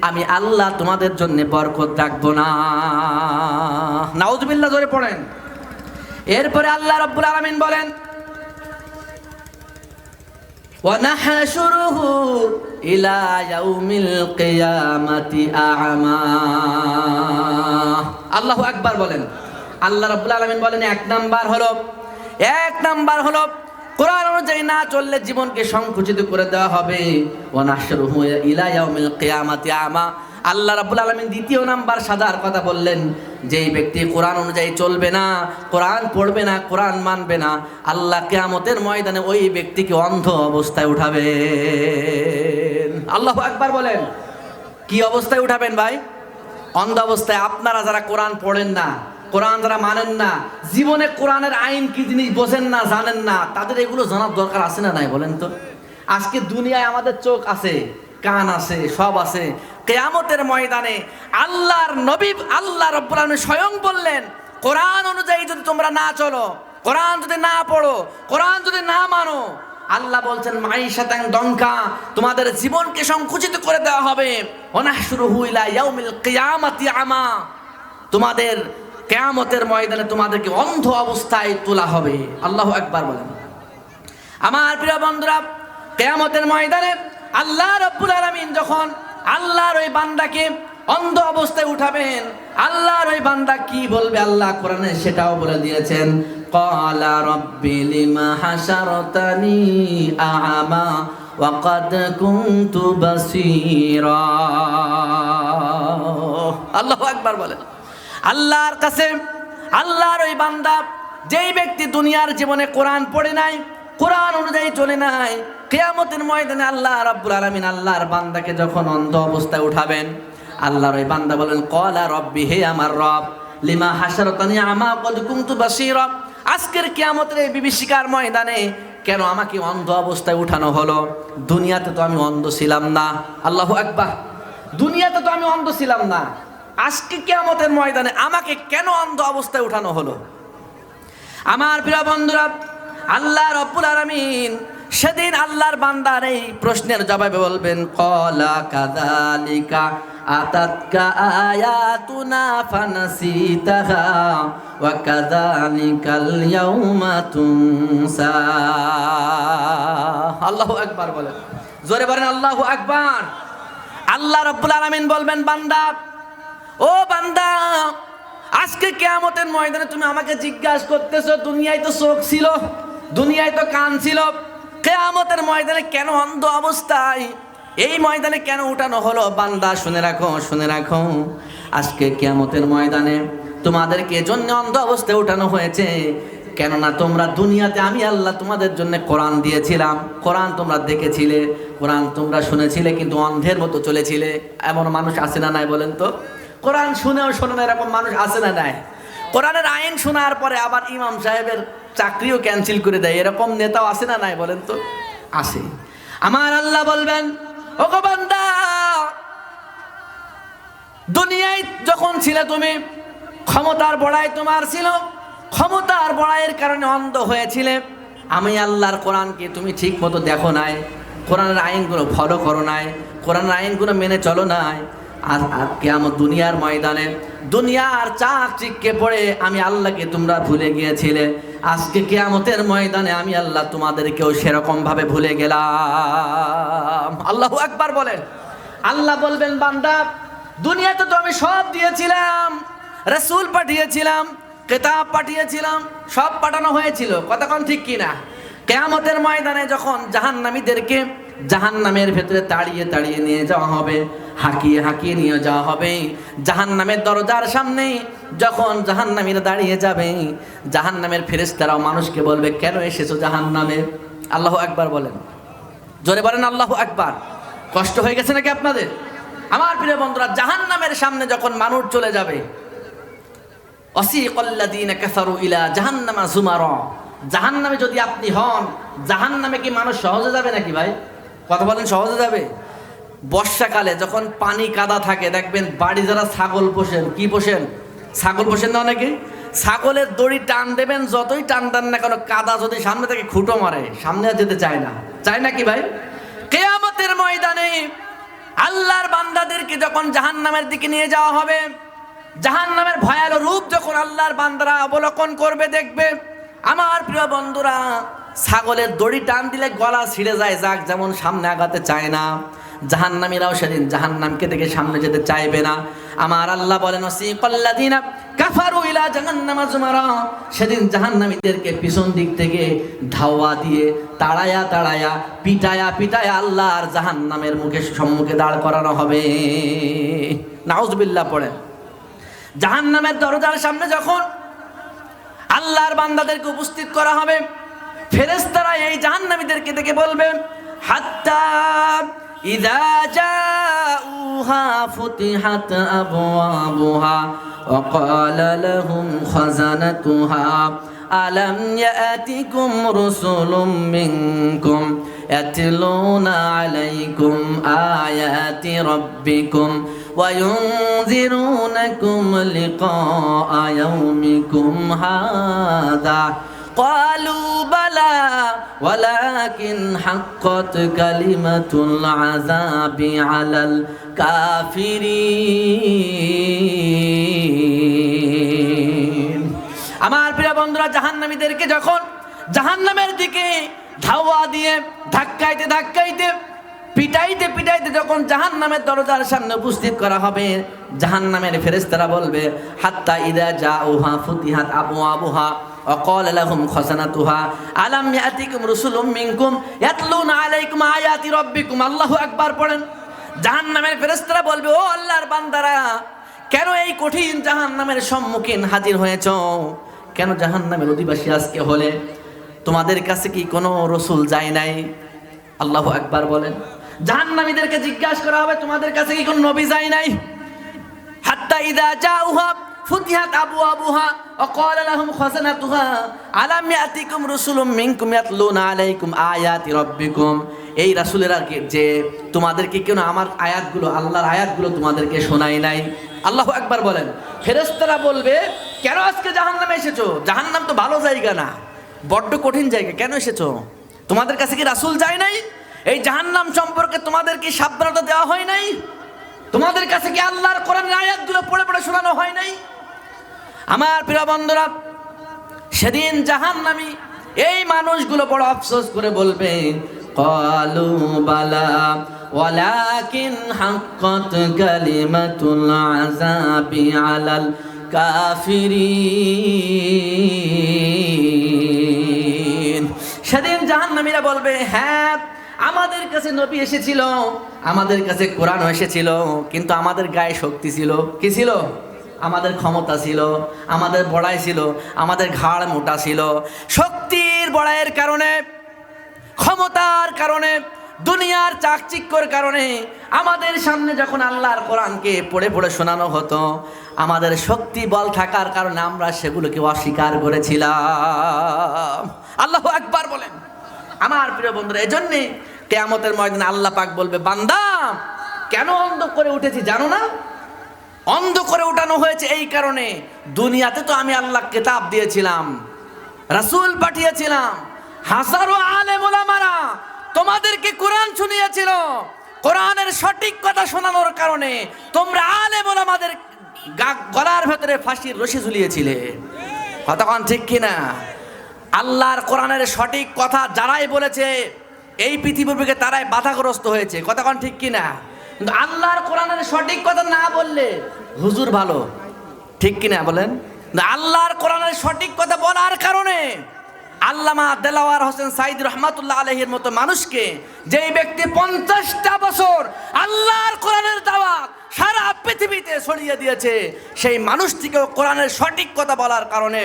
আমি আল্লাহ তোমাদের জন্য বরকত রাখবো না। নাউযুবিল্লাহ, জোরে পড়েন। এরপরে আল্লাহ রাব্বুল আলামিন বলেন, وَنَحْشُرُهُ إِلَى يَوْمِ الْقِيَامَةِ أَعْمَى। আল্লাহু আকবার বলেন। আল্লাহ রাব্বুল আলামিন বলেন, 1 নাম্বার হলো কোরআন অনুযায়ী না চললে জীবনকে সংকুচিত করে দেওয়া হবে। وَنَحْشُرُهُ إِلَى يَوْمِ الْقِيَامَةِ أَعْمَى। আল্লাহ রাব্বুল আলামিন 2 নাম্বার সাজার কথা বললেন, যেই ব্যক্তি কোরআন অনুযায়ী চলবে না, কোরআন পড়বে না, কোরআন মানবে না, আল্লাহ কিয়ামতের ময়দানে ওই ব্যক্তিকে অন্ধ অবস্থায় উঠাবেন। আল্লাহু আকবার বলেন। কি অবস্থায় উঠাবেন ভাই? অন্ধ অবস্থায়। আপনারা যারা কোরআন পড়েন না, কোরআন যারা মানেন না, জীবনে কোরআনের আইন কি জিনিস বোঝেন না, জানেন না, তাদের এগুলো জানার দরকার আছে না নাই বলেন তো? আজকে দুনিয়ায় আমাদের চোখ আছে, কান আছে, সব আছে। কিয়ামতের ময়দানে আল্লাহর নবী, আল্লাহ রাব্বুল আলামিন স্বয়ং বললেন, কোরআন অনুযায়ী যদি তোমরা না চলো, কোরআন যদি না পড়ো, কোরআন যদি না মানো, আল্লাহ বলছেন মাইশাতান দঙ্কা, তোমাদের জীবনকে সংকুচিত করে দেওয়া হবে। ওয়ানাহশুরুহু ইলা ইয়াউমিল কিয়ামাতি আমা, তোমাদের কিয়ামতের ময়দানে তোমাদেরকে অন্ধ অবস্থায় তোলা হবে। আল্লাহু আকবার বলেন। আমার প্রিয় বন্ধুরা, কিয়ামতের ময়দানে আল্লাহ রাব্বুল আলামিন যখন আল্লাহর ওই বান্দাকে অন্ধ অবস্থায় উঠাবেন, আল্লাহর ওই বান্দা কি বলবে আল্লাহ কোরআনে সেটাও বলে দিয়েছেন। ক্বালা রাব্বি লিমা হাশারতানি আ'মা ওয়া ক্বাদ কুনতু বাসীরা। আল্লাহু আকবার বলেন। আল্লাহর কাছে আল্লাহর ওই বান্দা, যেই ব্যক্তি দুনিয়ার জীবনে কোরআন পড়ে নাই, কোরআন অনুযায়ী চলে নাই, কিয়ামতের ময়দানে আল্লাহ রাব্বুল আলামিন আল্লাহর বান্দাকে যখন অন্ধ অবস্থায় উঠাবেন, আল্লাহর ওই বান্দা বলেন, ক্বালা রাব্বি, হে আমার রব, লিমা হাশারতানি আমা ক্বাদ কুনতু বাসীরা, আজকের কিয়ামতের এই বিভীষিকার ময়দানে কেন আমাকে অন্ধ অবস্থায় উঠানো হলো? দুনিয়াতে তো আমি অন্ধ ছিলাম না। আল্লাহু আকবার। দুনিয়াতে তো আমি অন্ধ ছিলাম না, আজকে কিয়ামতের ময়দানে আমাকে কেন অন্ধ অবস্থায় উঠানো হলো? আমার প্রিয় বন্ধুরা, আল্লাহ রাব্বুল আলামিন সেদিন আল্লাহর বান্দার এই প্রশ্নের জবাবে বলবেন, ক্বালা কাযালিকা আতাতকা আয়াতুনা ফানাসিতাহা ওয়া কাযালিকাল ইয়াউমা তুনসা। আল্লাহু আকবার বলেন। জোরে বলেন আল্লাহু আকবার। আল্লাহ রাব্বুল আলামিন বলবেন, বান্দা, ও বান্দা, আজকে কিয়ামতের ময়দানে তুমি আমাকে জিজ্ঞাসা করতেছো, দুনিয়ায় তো চোখ ছিল, দুনিয়ায় তো কান ছিল, কিয়ামতের ময়দানে কেন অন্ধ অবস্থায় এই ময়দানে কেন উঠানো হলো? বান্দা শুনে রাখো, শুনে রাখো, আজকে কিয়ামতের ময়দানে তোমাদেরকে জন্য অন্ধ অবস্থায় উঠানো হয়েছে। কেননা তোমরা দুনিয়াতে আমি আল্লাহ তোমাদের জন্য কোরআন দিয়েছিলাম, কোরআন তোমরা দেখেছিলে, কোরআন তোমরা শুনেছিলে, কিন্তু অন্ধের মতো চলেছিলে। এমন মানুষ আছে না নাই বলেন তো? কোরআন শুনেও শোনে না এরকম মানুষ আছে না নাই? কোরআনের আইন শোনার পরে আবার ইমাম সাহেবের চাকরিও ক্যান্সেল করে দেয়, এরকম নেতাও আছে না নাই বলেন তো? আছে। আমার আল্লাহ বলবেন, ও গো বান্দা, দুনিয়ায় যখন ছিলে তুমি, ক্ষমতার বড়াই তোমার ছিল, ক্ষমতার বড়াইয়ের কারণে অন্ধ হয়েছিলে। আমি আল্লাহর কোরআনকে তুমি ঠিক মতো দেখো নাই, কোরআনের আইনগুলো ফলো করো নাই, কোরআনের আইনগুলো মেনে চলো নাই। আর কিয়ামত দুনিয়ার ময়দানে দুনিয়ার চাকচিক্যে পড়ে আমি আল্লাহকে তোমরা ভুলে গিয়েছিলে। আজকে কিয়ামতের ময়দানে আমি আল্লাহ তোমাদেরকেও সেরকম ভাবে ভুলে গেলাম। আল্লাহু আকবার বলেন। আল্লাহ বলবেন, বান্দা, দুনিয়াতে তো আমি সব দিয়েছিলাম, রাসূল পাঠিয়েছিলাম, কিতাব পাঠিয়েছিলাম, সব পাঠানো হয়েছিল, কতক্ষণ ঠিক কিনা? কিয়ামতের ময়দানে যখন জাহান্নামীদেরকে জাহান্নামের ভেতরে তাড়িয়ে তাড়িয়ে নিয়ে যাওয়া হবে, হাঁকিয়ে হাঁকিয়ে নিয়ে যাওয়া হবে, জাহান্নামের দরজার সামনে যখন জাহান্নামীরা দাঁড়িয়ে যাবে, জাহান্নামের ফেরেশতারাও মানুষকে বলবে, কেন এসেছো জাহান্নামে? আল্লাহু আকবার বলেন। জোরে বলেন আল্লাহু আকবার। কষ্ট হয়ে গেছে নাকি আপনাদের? আমার প্রিয় বন্ধুরা, জাহান্নামের সামনে যখন মানুষ চলে যাবে, ওয়াসিকাল্লাযীনা কাফারু ইলা জাহান্নামা যুমারা, জাহান্নামে যদি আপনি হন, জাহান্নামে কি মানুষ সহজে যাবে নাকি ভাই? কথা বলেন, সহজে যাবে? বর্ষাকালে যখন পানি কাদা থাকে, দেখবেন বাড়ি যারা ছাগল পোষেন, কি পোষেন? ছাগল পোষেন না অনেকে? ছাগলের দড়ি টান দেবেন, যতই টান দেন না কেন, কাদা যদি সামনে থেকে খুঁটো মারে, সামনে আর যেতে চায় না। চায় না কি ভাই? কিয়ামতের ময়দানে আল্লাহর বান্দাদেরকে যখন জাহান্নামের দিকে নিয়ে যাওয়া হবে, জাহান্নামের ভয়াল রূপ যখন আল্লাহর বান্দারা অবলোকন করবে, দেখবে আমার প্রিয় বন্ধুরা, ছাগলের দড়ি টান দিলে গলা ছিঁড়ে যায়, যাক যেমন সামনে আগাতে চায় না, জাহান্নামীরাও সেদিন জাহান্নামকে থেকে সামনে যেতে চাইবে না। আমার আল্লাহ বলেন, ওয়াসিকাল্লাযিনা কাফারু ইলা জাহান্নামা যুমারা, সেদিন জাহান্নামীদেরকে পিছন দিক থেকে ধাওয়া দিয়ে তাড়ায়া তাড়ায়া পিটায়া পিটায়া আল্লাহর জাহান্নামের সম্মুখে দাঁড় করানো হবে। নাউজুবিল্লাহ পড়েন। জাহান্নামের দরজার সামনে যখন আল্লাহর বান্দাদেরকে উপস্থিত করা হবে, ফেরেশতারা এই জাহান্নামীদেরকে দেখে বলবে, হাত্তা ইযা জাউহা ফুতিহাত আবওয়াবুহা ওয়া ক্বালা লাহুম খাযানাতুহা আলাম ইয়াতিকুম রাসূলুম মিনকুম ইয়াতলুনা আলাইকুম আয়াতি রাব্বিকুম ওয়া ইউনযিরুনাকুম লিকাআ ইয়াউমিকুম হাযা قالوا بلى ولكن حقت كلمة العذاب على الكافرين। আমার প্রিয় বন্ধুরা, জাহান্নামীদেরকে যখন জাহান্নামের দিকে ধাওয়া দিয়ে ধাক্কাইতে ধাক্কাইতে পিটাইতে পিটাইতে যখন জাহান্নামের দরজার সামনে উপস্থিত করা হবে, জাহান্নামের ফেরেশতারা বলবে, হাত্তা ইযা জাউহা ফুতিহাত আবওয়াবুহা ওয়া ক্বালা লাহুম খাযানাতুহা আলাম ইয়াতিকুম রাসূলুম মিনকুম ইয়াতলুনা আলাইকুম আয়াতি রাব্বিকুম। আল্লাহু আকবার পড়েন। জাহান্নামের ফেরেশতারা বলবে, ও আল্লাহর বান্দারা, কেন এই কঠিন জাহান্নামের সম্মুখীন হাজির হয়েছো? কেন জাহান্নামের অধিবাসী আজকে হলে? তোমাদের কাছে কি কোনো রাসূল যায় নাই? আল্লাহু আকবার বলেন। জাহান্নামীদেরকে জিজ্ঞাসা করা হবে, তোমাদের কাছে কি কোনো নবী যায় নাই? হাত্তা ইযা জাউহা ফুতিহাত আবওয়াবুহা ওয়া ক্বালা লাহুম খাযানাতুহা আলাম ইয়াতিকুম রাসূলুম মিনকুম ইয়াতলুনা আলাইকুম আয়াতি রাব্বিকুম। এই রাসূলেরা যে তোমাদেরকে কেন আমার আয়াতগুলো, আল্লাহর আয়াতগুলো তোমাদেরকে শোনায় নাই? আল্লাহু আকবার বলেন। ফেরেশতারা বলবে, কেন আজকে জাহান্নামে এসেছো? জাহান্নাম তো ভালো জায়গা না, বড্ড কঠিন জায়গা, কেন এসেছো? তোমাদের কাছে কি রাসূল যায় নাই? এই জাহান্নাম সম্পর্কে তোমাদের কি সাবধানতা দেওয়া হয় নাই? তোমাদের কাছে কি আল্লাহর কোরআনের আয়াতগুলো পড়ে পড়ে শোনানো হয় নাই? আমার প্রিয় বন্ধুরা, সেদিন জাহান্নামী এই মানুষগুলো বড় আফসোস করে বলবে, ক্বালু বালা ওয়ালাকিন হাক্কাত কালিমাতুল আযাবি আলাল কাফিরিন। সেদিন জাহান্নামীরা বলবে, হ্যাঁ আমাদের কাছে নবী এসেছিল, আমাদের কাছে কোরআন এসেছিল, কিন্তু আমাদের গায়ে শক্তি ছিল। কি ছিল? আমাদের ক্ষমতা ছিল, আমাদের বড়াই ছিল, আমাদের ঘাড় মোটা ছিল। শক্তির বড়াইয়ের কারণে, ক্ষমতার কারণে, দুনিয়ার চাকচিক্যর কারণে আমাদের সামনে যখন আল্লাহর কোরআনকে পড়ে পড়ে শোনানো হতো, আমাদের শক্তি বল থাকার কারণে আমরা সেগুলোকে অস্বীকার করেছিলাম। আল্লাহু আকবার বলেন। আমার প্রিয় বন্ধুরা, এই জন্যে কিয়ামতের ময়দানে আল্লাহ পাক বলবে, বান্দা কেন অন্ধ করে উঠেছি জানো না? অন্ধ করে উঠানো হয়েছে এই কারণে, দুনিয়াতে তো আমি আল্লাহ কিতাব দিয়েছিলাম, রাসূল পাঠিয়েছিলাম, হাজারো আলেম ওলামারা তোমাদেরকে কোরআন শুনিয়েছিল। কোরআনের সঠিক কথা শোনানোর কারণে তোমরা আলেম ওলামাদের গলার ভেতরে ফাঁসির রশি ঝুলিয়েছিলে। কতক্ষণ ঠিক কিনা? আল্লাহর কোরআনের সঠিক কথা যারাই বলেছে এই পৃথিবীকে তারাই বাধাগ্রস্ত হয়েছে। কতক্ষণ ঠিক কিনা? কিন্তু আল্লাহর কোরআনের সঠিক কথা না বললে হুজুর ভালো, ঠিক কিনা বলেন? আল্লাহর কোরআনের সঠিক কথা বলার কারণে আল্লামা দেলাওয়ার হোসেন সাঈদী রহমাতুল্লাহ আলাইহির মতো মানুষকে, যেই ব্যক্তি 50টা বছর আল্লাহর কোরআনের দাওয়াত সারা পৃথিবীতে ছড়িয়ে দিয়েছে, সেই মানুষটিকেও কোরআনের সঠিক কথা বলার কারণে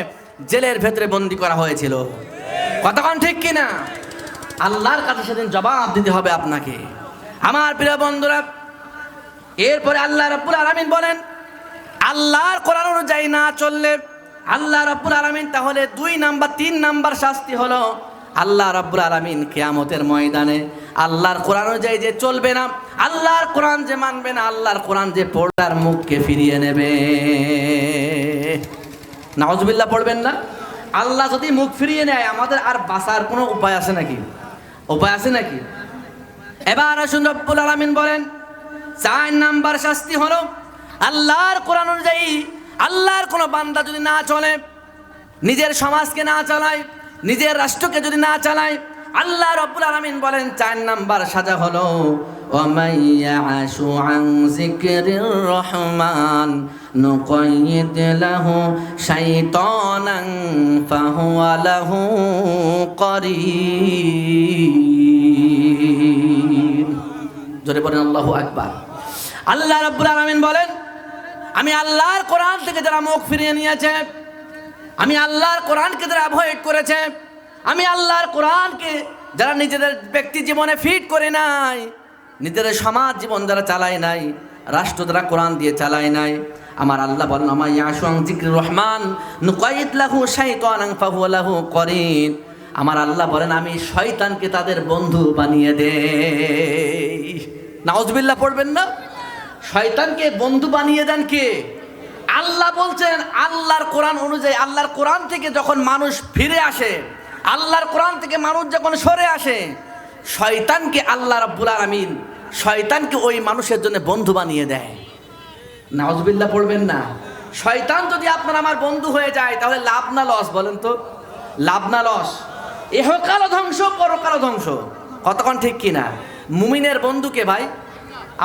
জেলের ভেতরে বন্দী করা হয়েছিল। কতক্ষণ ঠিক কিনা? আল্লাহর কাছে সেদিন জবাব দিতে হবে আপনাকে। আমার প্রিয় বন্ধুরা, এরপরে আল্লাহ রাব্বুল আলামিন বলেন, আল্লাহর কোরআন অনুযায়ী না চললে আল্লাহ রাব্বুল আলামিন তাহলে 2 নাম্বার 3 নাম্বার শাস্তি হলো আল্লাহ রাব্বুল আলামিন কিয়ামতের ময়দানে আল্লাহর কোরআন অনুযায়ী যে চলবে না, আল্লাহর কোরআন যে মানবে না, আল্লাহর কোরআন যে পড়ার মুখকে ফিরিয়ে নেবে। নাউজুবিল্লাহ পড়বেন না? আল্লাহ যদি মুখ ফিরিয়ে নেয় আমাদের আর বাঁচার কোনো উপায় আছে নাকি? উপায় আছে নাকি? এবার আসুন রব্বুল আলামিন বলেন 4 নাম্বার শাস্তি হলো আল্লাহর কোরআন অনুযায়ী আল্লাহর কোনো বান্দা যদি না চলে, নিজের সমাজকে না চালায়, নিজের রাষ্ট্রকে যদি না চালায়, আল্লাহ রাব্বুল আলামিন বলেন 4 নাম্বার সাজা হলো ওয়ামাইয়াশু আন যিকরির রহমান নুকাইয়িদ লাহু শাইতানান ফাহুয়া লাহু করিন। জোরে বলেন আল্লাহু আকবার। আল্লাহ রাব্বুল আলামিন বলেন আমি আল্লাহর কোরআন থেকে যারা মুখ ফিরিয়ে নিয়েছে, আমি আল্লাহর কোরআনকে যারা অ্যাভয়েড করেছে, আমি আল্লাহর কোরআনকে যারা নিজেদের ব্যক্তি জীবনে ফিট করে নাই, নিজেদের সমাজ জীবন যারা চালায় নাই, রাষ্ট্র যারা কোরআন দিয়ে চালায় নাই, আমার আল্লাহ বলেন ওয়ামাইয়াশু আন যিকরির রহমান নুকাইয়িদ লাহু শাইতানান ফাহুয়া লাহু করিন। আমার আল্লাহ বলেন আমি শয়তানকে তাদের বন্ধু বানিয়ে দেই। নাউজুবিল্লাহ পড়বেন না? শয়তানকে বন্ধু বানিয়ে দেন কে? আল্লাহ বলছেন আল্লাহর কোরআন অনুযায়ী, আল্লাহর কোরআন থেকে যখন মানুষ ফিরে আসে, আল্লাহর কোরআন থেকে মানুষ যখন সরে আসে, শয়তানকে আল্লাহ রাব্বুল আলামিন শয়তানকে ওই মানুষের জন্য বন্ধু বানিয়ে দেয়। নাউজুবিল্লাহ পড়বেন না? শয়তান যদি আপনার আমার বন্ধু হয়ে যায় তাহলে লাভ না লস? বলেন তো, লাভ না লস? ইহকাল ধ্বংস, পরকাল ধ্বংস। কতক্ষণ ঠিক কিনা? মুমিনের বন্ধুকে ভাই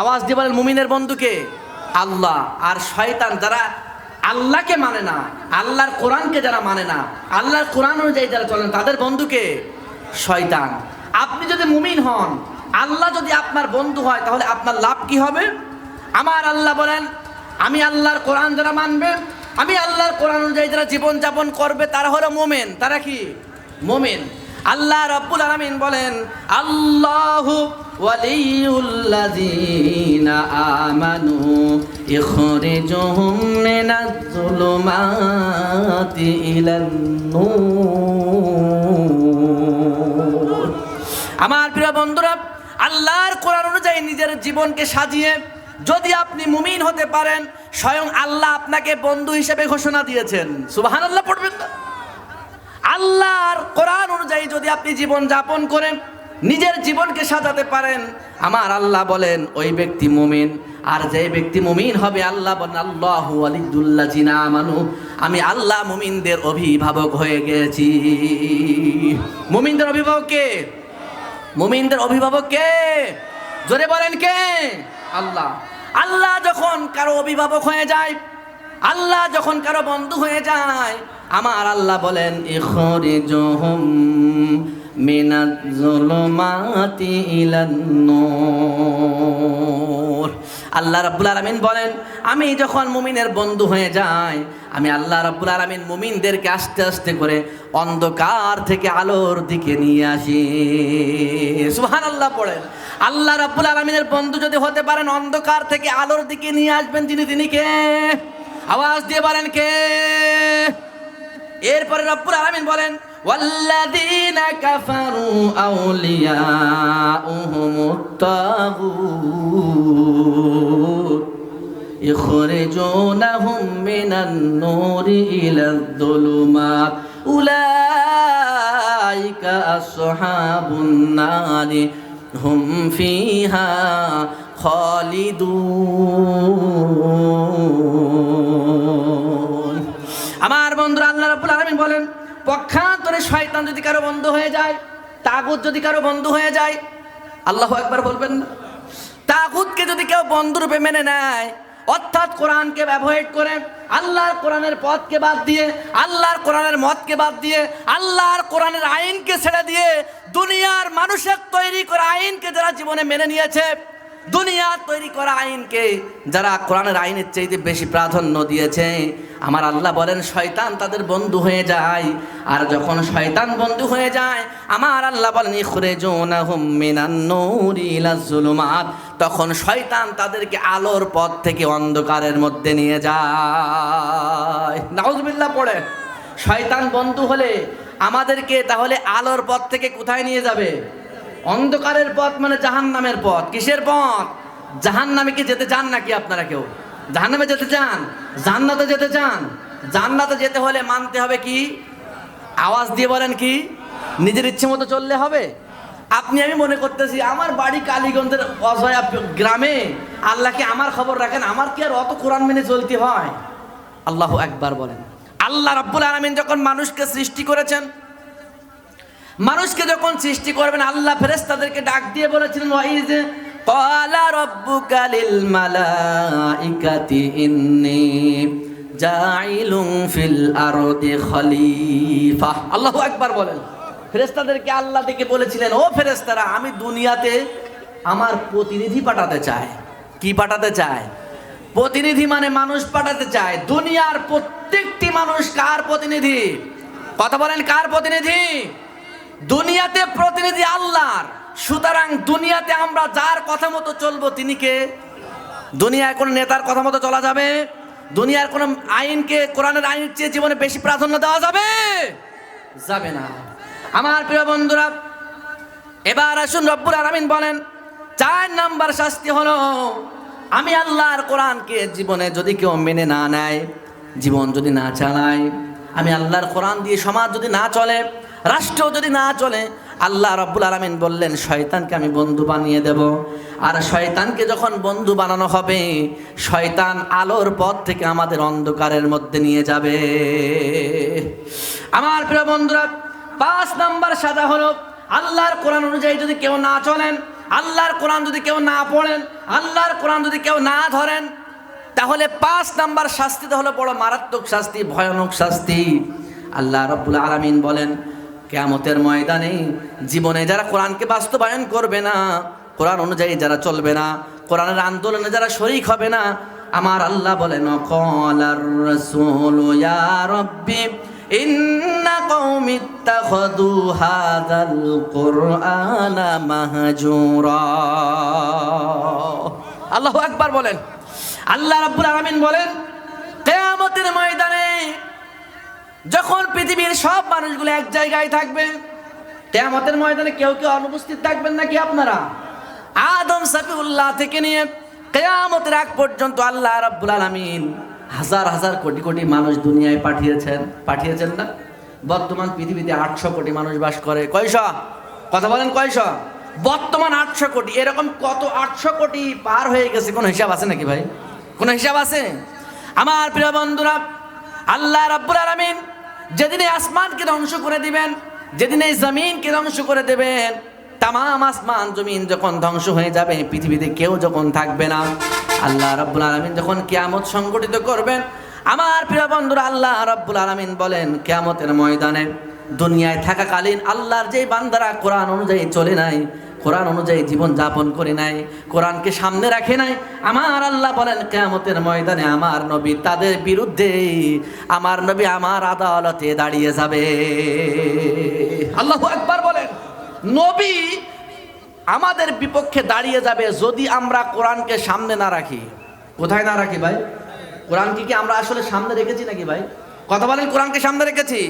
আওয়াজ দিয়ে বলেন, মুমিনের বন্ধুকে আল্লাহ। আর শয়তান যারা আল্লাহকে মানে না, আল্লাহর কোরআনকে যারা মানে না, আল্লাহর কোরআন অনুযায়ী যারা চলেন, তাদের বন্ধুকে শয়তান। আপনি যদি মুমিন হন, আল্লাহ যদি আপনার বন্ধু হয়, তাহলে আপনার লাভ কি হবে? আমার আল্লাহ বলেন আমি আল্লাহর কোরআন যারা মানবে, আমি আল্লাহর কোরআন অনুযায়ী যারা জীবন যাপন করবে, তারা হলো মুমিন। তারা কি? মুমিন। আল্লাহ রাব্বুল আলামিন বলেন আল্লাহু ওয়ালিউল্লাযীনা আমানু ইখরিজুহুম মিনাজ যুলুমাতি ইলান নূর। আমার প্রিয় বন্ধুরা, আল্লাহর কোরআন অনুযায়ী নিজের জীবনকে সাজিয়ে যদি আপনি মুমিন হতে পারেন, স্বয়ং আল্লাহ আপনাকে বন্ধু হিসেবে ঘোষণা দিয়েছেন। সুবহানাল্লাহ পড়বেন না? আল্লাহর কোরআন অনুযায়ী যদি আপনি জীবন যাপন করেন, নিজের জীবনকে সাজাতে পারেন, আমার আল্লাহ বলেন ওই ব্যক্তি মুমিন। আর যে ব্যক্তি মুমিন হবে, আল্লাহ বলেন আল্লাহু ওয়ালিউল্লাযীনা আমানু, আমি আল্লাহ মুমিনদের অভিভাবক হয়ে গেছি। মুমিনদের অভিভাবক কে? মুমিনদের অভিভাবক কে? জোরে বলেন কে? আল্লাহ। আল্লাহ যখন কারো অভিভাবক হয়ে যায়, আল্লাহ যখন কারো বন্ধু হয়ে যায়, আমার আল্লাহ বলেন ইখরিজুহুম মিনাজ যুলুমাতি ইলান নূর। আল্লাহ রাব্বুল আলামিন বলেন আমি যখন মুমিনের বন্ধু হয়ে যাই, আমি আল্লাহ রাব্বুল আলামিন মুমিনদেরকে আস্তে আস্তে করে অন্ধকার থেকে আলোর দিকে নিয়ে আসি। সুবহানাল্লাহ পড়েন। আল্লাহ রাব্বুল আলামিনের বন্ধু যদি হতে পারেন, অন্ধকার থেকে আলোর দিকে নিয়ে আসবেন যিনি, তিনি কে? আওয়াজ দিয়ে বলেন কে? এরপরে রব্বুল আলামিন বলেন ওয়াল্লাযীনা কাফারু আউলিয়াউহুমুত তাগুত ইখরিজুনাহুম মিনান নূরি ইলায যুলুমাত উলাইকা আসহাবুন নারি হুম ফিহা খালিদুন। আমার বন্ধুরা, আল্লাহ রাব্বুল আলামিন বলেন পক্ষান্তরে শয়তান যদি কারো বন্ধু হয়ে যায়, তাগুত যদি কারো বন্ধু হয়ে যায়, আল্লাহু আকবার বলবেন না? তাগুতকে যদি কেউ বন্ধুরূপে মেনে নেয়, অর্থাৎ কোরআনকে অ্যাভয়েড করে, আল্লাহর কোরআনের পথকে বাদ দিয়ে, আল্লাহর কোরআনের মতকে বাদ দিয়ে, আল্লাহর কোরআনের আইনকে ছেড়ে দিয়ে, দুনিয়ার মানুষের তৈরি করা আইনকে যারা জীবনে মেনে নিয়েছে, দুনিয়ার তৈরি করা আইনকে যারা কোরআনের আইনের চাইতে বেশি প্রাধান্য দিয়েছে, আমার আল্লাহ বলেন শয়তান তাদের বন্ধু হয়ে যায়। আর যখন শয়তান বন্ধু হয়ে যায়, আমার আল্লাহ বলেন ইখরিজুনাহুম মিনান নূরি ইলায যুলুমাত, তখন শয়তান তাদেরকে আলোর পথ থেকে অন্ধকারের মধ্যে নিয়ে যায়। নাউজুবিল্লাহ পড়ে। শয়তান বন্ধু হলে আমাদেরকে তাহলে আলোর পথ থেকে কোথায় নিয়ে যাবে? অন্ধকারের পথ মানে জাহান্নামের পথ। কিসের পথ? জাহান্নামে কি যেতে চান নাকি আপনারা কেউ? জাহান্নামে যেতে চান? জান্নাতে যেতে চান? জান্নাতে যেতে হলে মানতে হবে কি? আওয়াজ দিয়ে বলেন কি? নিজের ইচ্ছে মতো চললে হবে? আপনি আমি মনে করতেছি আমার বাড়ি কালীগঞ্জের অজয়া গ্রামে, আল্লাহ কি আমার খবর রাখেন? আমার কি আর অত কোরআন মেনে চলতে হয়? আল্লাহু আকবার বলেন। আল্লাহ রাব্বুল আলামিন যখন মানুষকে সৃষ্টি করেছেন, মানুষকে যখন সৃষ্টি করবেন, আল্লাহ ফেরেশতাদেরকে ডাক দিয়ে বলেছিলেন, ওয়াইজ ক্বালা রাব্বুকা লিল মালাইকাতি ইন্নী জাইলুন ফিল আরদি খলিফা। আল্লাহু আকবার বলেন। ফেরেশতাদেরকে আল্লাহ ডেকে বলেছিলেন, ও ফেরেশতারা, আমি দুনিয়াতে আমার প্রতিনিধি পাঠাতে চাই। কি পাঠাতে চাই? প্রতিনিধি মানে মানুষ পাঠাতে চায়। দুনিয়ার প্রত্যেকটি মানুষ কার প্রতিনিধি? কথা বলেন, কার প্রতিনিধি? দুনিয়াতে প্রতিনিধি আল্লাহর। সুতরাং দুনিয়াতে আমরা যার কথা মতো চলবো তিনি কে? দুনিয়ায় কোন নেতার কথা মতো চলা যাবে? দুনিয়ার কোন আইনকে কোরআনের আইনের চেয়ে জীবনে বেশি প্রাধান্য দেওয়া যাবে? যাবে না। আমার প্রিয় বন্ধুরা, এবার আসুন রব্বুল আলামিন বলেন 4 নাম্বার শাস্তি হলো, আমি আল্লাহর কোরআনকে জীবনে যদি কেউ মেনে না নেয়, জীবন যদি না চালায়, আমি আল্লাহর কোরআন দিয়ে সমাজ যদি না চলে, রাষ্ট্র যদি না চলে, আল্লাহ রাব্বুল আলামিন বললেন শয়তানকে আমি বন্ধু বানিয়ে দেব। আর শয়তানকে যখন বন্ধু বানানো হবে, শয়তান আলোর পথ থেকে আমাদের অন্ধকারের মধ্যে নিয়ে যাবে। আমার প্রিয় বন্ধুরা, 5 নাম্বার সাজা হলো, আল্লাহর কোরআন অনুযায়ী যদি কেউ না চলেন, আল্লাহর কোরআন যদি কেউ না পড়েন, আল্লাহর কোরআন যদি কেউ না ধরেন, তাহলে 5 নাম্বার শাস্তিটা হলো বড় মারাত্মক শাস্তি, ভয়ানক শাস্তি। আল্লাহ রাব্বুল আলামিন বলেন কিয়ামতের ময়দানে জীবনে যারা কোরআনকে বাস্তবায়ন করবে না, কোরআন অনুযায়ী যারা চলবে না, কোরআনের আন্দোলনে যারা শরীক হবে না, আমার আল্লাহ বলেন ক্বালার রাসূলু ইয়া রাব্বি ইন্না কওমি ইত্তাখাযু হাযাল কুরআনা মাহজুরা। আল্লাহু আকবার বলেন। আল্লাহ রাব্বুল আলামিন বলেন কিয়ামতের ময়দানে যখন পৃথিবীর সব মানুষগুলো এক জায়গায় থাকবে, কিয়ামতের ময়দানে কেউ কেউ অনুপস্থিত থাকবেন নাকি আপনারা? আদম সফিউল্লাহ থেকে নিয়ে কিয়ামতের আগ পর্যন্ত আল্লাহ রাব্বুল আলামিন হাজার হাজার কোটি কোটি মানুষ দুনিয়ায় পাঠিয়েছেন না? বর্তমান পৃথিবীতে 800 কোটি মানুষ বাস করে। কয়শো? কথা বলেন, কয়শো? বর্তমান 800 কোটি। এরকম কত 800 কোটি পার হয়ে গেছে, কোনো হিসাব আছে নাকি ভাই? কোনো হিসাব আছে? আমার প্রিয় বন্ধুরা, আল্লাহ রাব্বুল আলামিন যেদিন এই আসমানকে ধ্বংস করে দিবেন, যেদিন এই জমিনকে ধ্বংস করে দেবেন, তামাম আসমান জমিন যখন ধ্বংস হয়ে যাবে, পৃথিবীতে কেউ যখন থাকবে না, আল্লাহ রাব্বুল আলামিন যখন কিয়ামত সংগঠিত করবেন, আমার প্রিয় বন্ধুরা, আল্লাহ রাব্বুল আলামিন বলেন কিয়ামতের ময়দানে দুনিয়ায় থাকাকালীন আল্লাহর যেই বান্দারা কোরআন অনুযায়ী চলে নাই, কোরআন অনুযায়ী জীবন যাপন করে নাই, কোরআনকে সামনে রাখে নাই, আমার আল্লাহ বলেন কিয়ামতের ময়দানে আমার নবী তাদের বিরুদ্ধে, আমার নবী আমার আদালতে দাঁড়িয়ে যাবে। আল্লাহু আকবার বলেন। নবী আমাদের বিপক্ষে দাঁড়িয়ে যাবে যদি আমরা কোরআনকে সামনে না রাখি। কোথায় না রাখি ভাই? কোরআনকে কি আমরা আসলে সামনে রেখেছি নাকি ভাই? কথা বলেন, কোরআনকে সামনে রেখেছি?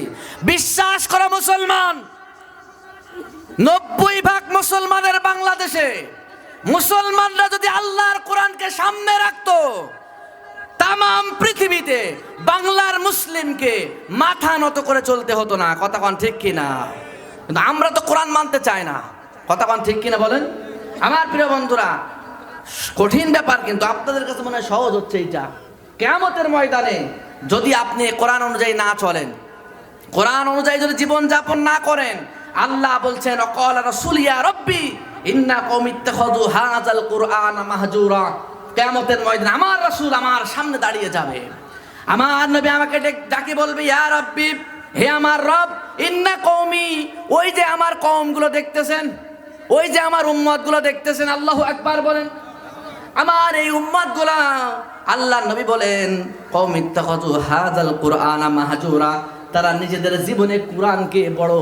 বিশ্বাস করো মুসলমান, 90% মুসলমানের বাংলাদেশে মুসলমানরা যদি আল্লাহর কোরআনকে সামনে রাখতো, তামাম পৃথিবীতে বাংলার মুসলিমকে মাথা নত করে চলতে হতো না। কথা কোন ঠিক কিনা? কিন্তু আমরা তো কোরআন মানতে চাই না। কথা কোন ঠিক কিনা বলেন? আমার প্রিয় বন্ধুরা, কঠিন ব্যাপার, কিন্তু আপনাদের কাছে মনে হয় সহজ হচ্ছে এইটা। কিয়ামতের ময়দানে যদি আপনি কোরআন অনুযায়ী না চলেন, কোরআন অনুযায়ী যদি জীবন যাপন না করেন, আল্লাহ বলছেন ক্বালা রাসূল ইয়া রাব্বি ইন্না কওমি ইত্তাখাযু হাযাল কুরআনা মাহজুরা। কিয়ামতের ময়দানে আমার রাসূল আমার সামনে দাঁড়িয়ে যাবে, আমার নবী আমাকে ডাকে বলবে ইয়া রাব্বি, হে আমার রব, ইন্না কওমি, ওই যে আমার কওমগুলো দেখতেছেন, ওই যে আমার উম্মতগুলো দেখতেছেন। আল্লাহু আকবার বলেন। আমার এই উম্মতগুলা, আল্লাহর নবী বলেন কওমি ইত্তাখাযু হাযাল কুরআনা মাহজুরা, তারা নিজেদের জীবনে কোরআনকে বড়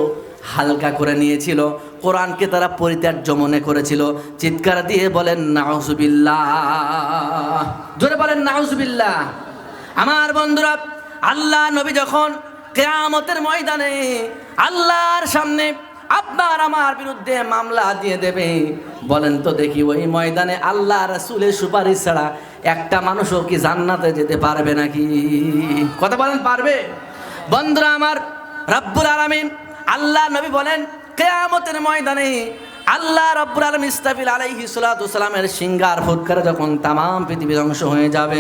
হালকা করে নিয়েছিল, কোরআনকে তারা পরিত্যাজ্য মনে করেছিল। চিৎকার দিয়ে বলেন নাউজুবিল্লাহ, জোরে বলেন নাউজুবিল্লাহ। আমার বন্ধুরা, আল্লাহ নবী যখন কিয়ামতের ময়দানে আল্লাহর সামনে আপনার আমার বিরুদ্ধে মামলা দিয়ে দেবে। বলেন তো দেখি, ওই ময়দানে আল্লাহ রাসূলের সুপারিশ ছাড়া একটা মানুষও কি জান্নাতে যেতে পারবে নাকি? কথা বলেন, পারবে? বন্ধুরা আমার, রব্বুল আলামিন আল্লাহ নবী বলেন, কিয়ামতের ময়দানে আল্লাহ রব্বুল আলামিন ইসরাফিল আলাইহিস সালাতু ওয়াস সালামের সিংহার ফুৎকারে যখন তামাম পৃথিবী ধ্বংস হয়ে যাবে,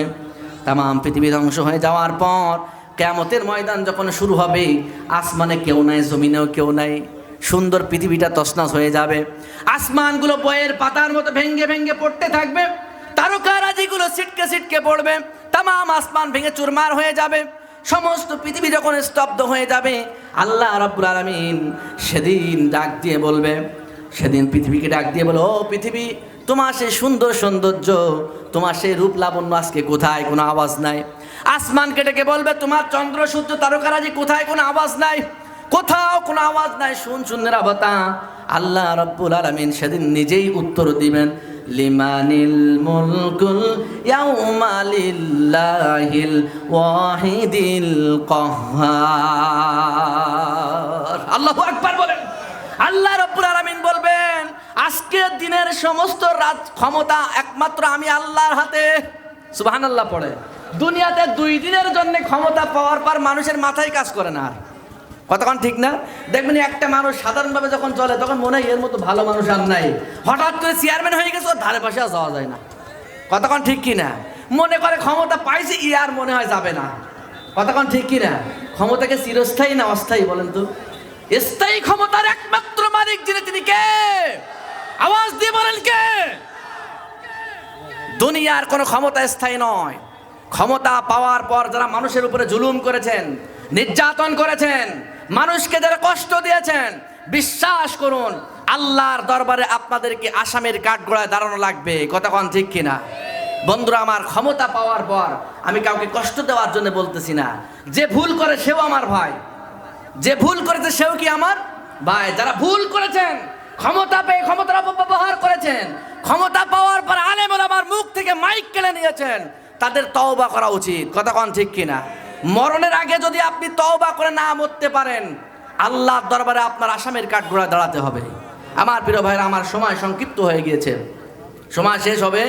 তামাম পৃথিবী ধ্বংস হয়ে যাওয়ার পর কিয়ামতের ময়দান যখন শুরু হবে, আসমানে কেউ নাই, জমিনেও কেউ নাই, সুন্দর পৃথিবীটা তছনছ হয়ে যাবে। আসমানগুলো বইয়ের পাতার মতো ভেঙ্গে ভেঙ্গে পড়তে থাকবে, তারকারাজিগুলো ছিটকে ছিটকে পড়বে, তামাম আসমান ভেঙে চুরমার হয়ে যাবে। সমস্ত পৃথিবী যখন স্তব্ধ হয়ে যাবে, আল্লাহ রাব্বুল আলামিন সেদিন ডাক দিয়ে বলবে, সেদিন পৃথিবীকে ডাক দিয়ে বলো, ও পৃথিবী, তোমার সেই সুন্দর সৌন্দর্য, তোমার সেই রূপ লাবণ্য আজকে কোথায়? কোনো আওয়াজ নাই। আসমানকে ডেকে বলবে, তোমার চন্দ্র সূর্য তারকারাজি কোথায়? কোনো আওয়াজ নাই, কোথাও কোনো আওয়াজ নাই। শুন নিরাপত্তা। আল্লাহ রাব্বুল আলামিন সেদিন নিজেই উত্তর দিবেন, লিমানিল মুলকুল ইয়াউমা লিল্লাহিল ওয়াহিদিল কাহ্হার। আল্লাহু আকবার বলেন। আল্লাহ রাব্বুল আলামিন বলবেন, আজকের দিনের সমস্ত রাজ ক্ষমতা একমাত্র আমি আল্লাহর হাতে। সুবহানাল্লাহ পড়ে। দুনিয়াতে 2 দিনের জন্য ক্ষমতা পাওয়ার পর মানুষের মাথায় কাজ করে না। আর কতক্ষণ ঠিক না? দেখবেন একটা মানুষ সাধারণভাবে যখন চলে তখন মনে হয় এর মতো ভালো মানুষ আর নাই, হঠাৎ করে চেয়ারম্যান হয়ে গেছে, ওর ধারে পাশে আর যাওয়া যায় না। কতক্ষণ ঠিক কি না? মনে করে ক্ষমতা পাইছে, আর মনে হয় যাবে না। কতক্ষণ ঠিক কি না? ক্ষমতাকে চিরস্থায়ী না অস্থায়ী বলেন তো? স্থায়ী ক্ষমতার একমাত্র মালিক যিনি, তিনি কে? আওয়াজ দিয়ে বলেন কে? দুনিয়ার কোনো ক্ষমতা স্থায়ী নয়। ক্ষমতা পাওয়ার পর যারা মানুষের উপরে জুলুম করেছেন, নির্যাতন করেছেন, মানুষকে যারা কষ্ট দিয়েছেন, বিশ্বাস করুন আল্লাহর দরবারে আপনাদেরকে আসামির কাঠগড়ায় দাঁড়ানো লাগবে। কতক্ষণ ঠিক কিনা? বন্ধুরা আমার, ক্ষমতা পাওয়ার পর আমি কাউকে কষ্ট দেওয়ার জন্য বলতেছি না। যে ভুল করে সেও আমার ভাই, যে ভুল করেছে সেও কি আমার ভাই। যারা ভুল করেছেন, ক্ষমতা পেয়ে ক্ষমতার অপব্যবহার করেছেন, ক্ষমতা পাওয়ার পর আলেম ওলামার মুখ থেকে মাইক কেড়ে নিয়েছেন, তাদের তওবা করা উচিত। কতক্ষণ ঠিক কিনা? মরণের আগে যদি আপনি তওবা করে না মরতে পারেন, আল্লাহর দরবারে আপনার আসামের কাঠগড়ায় দাঁড়াতে হবে। আমার প্রিয় ভাইরা, আমার সময় সংক্ষিপ্ত হয়ে গিয়েছে, সময় শেষ হবে।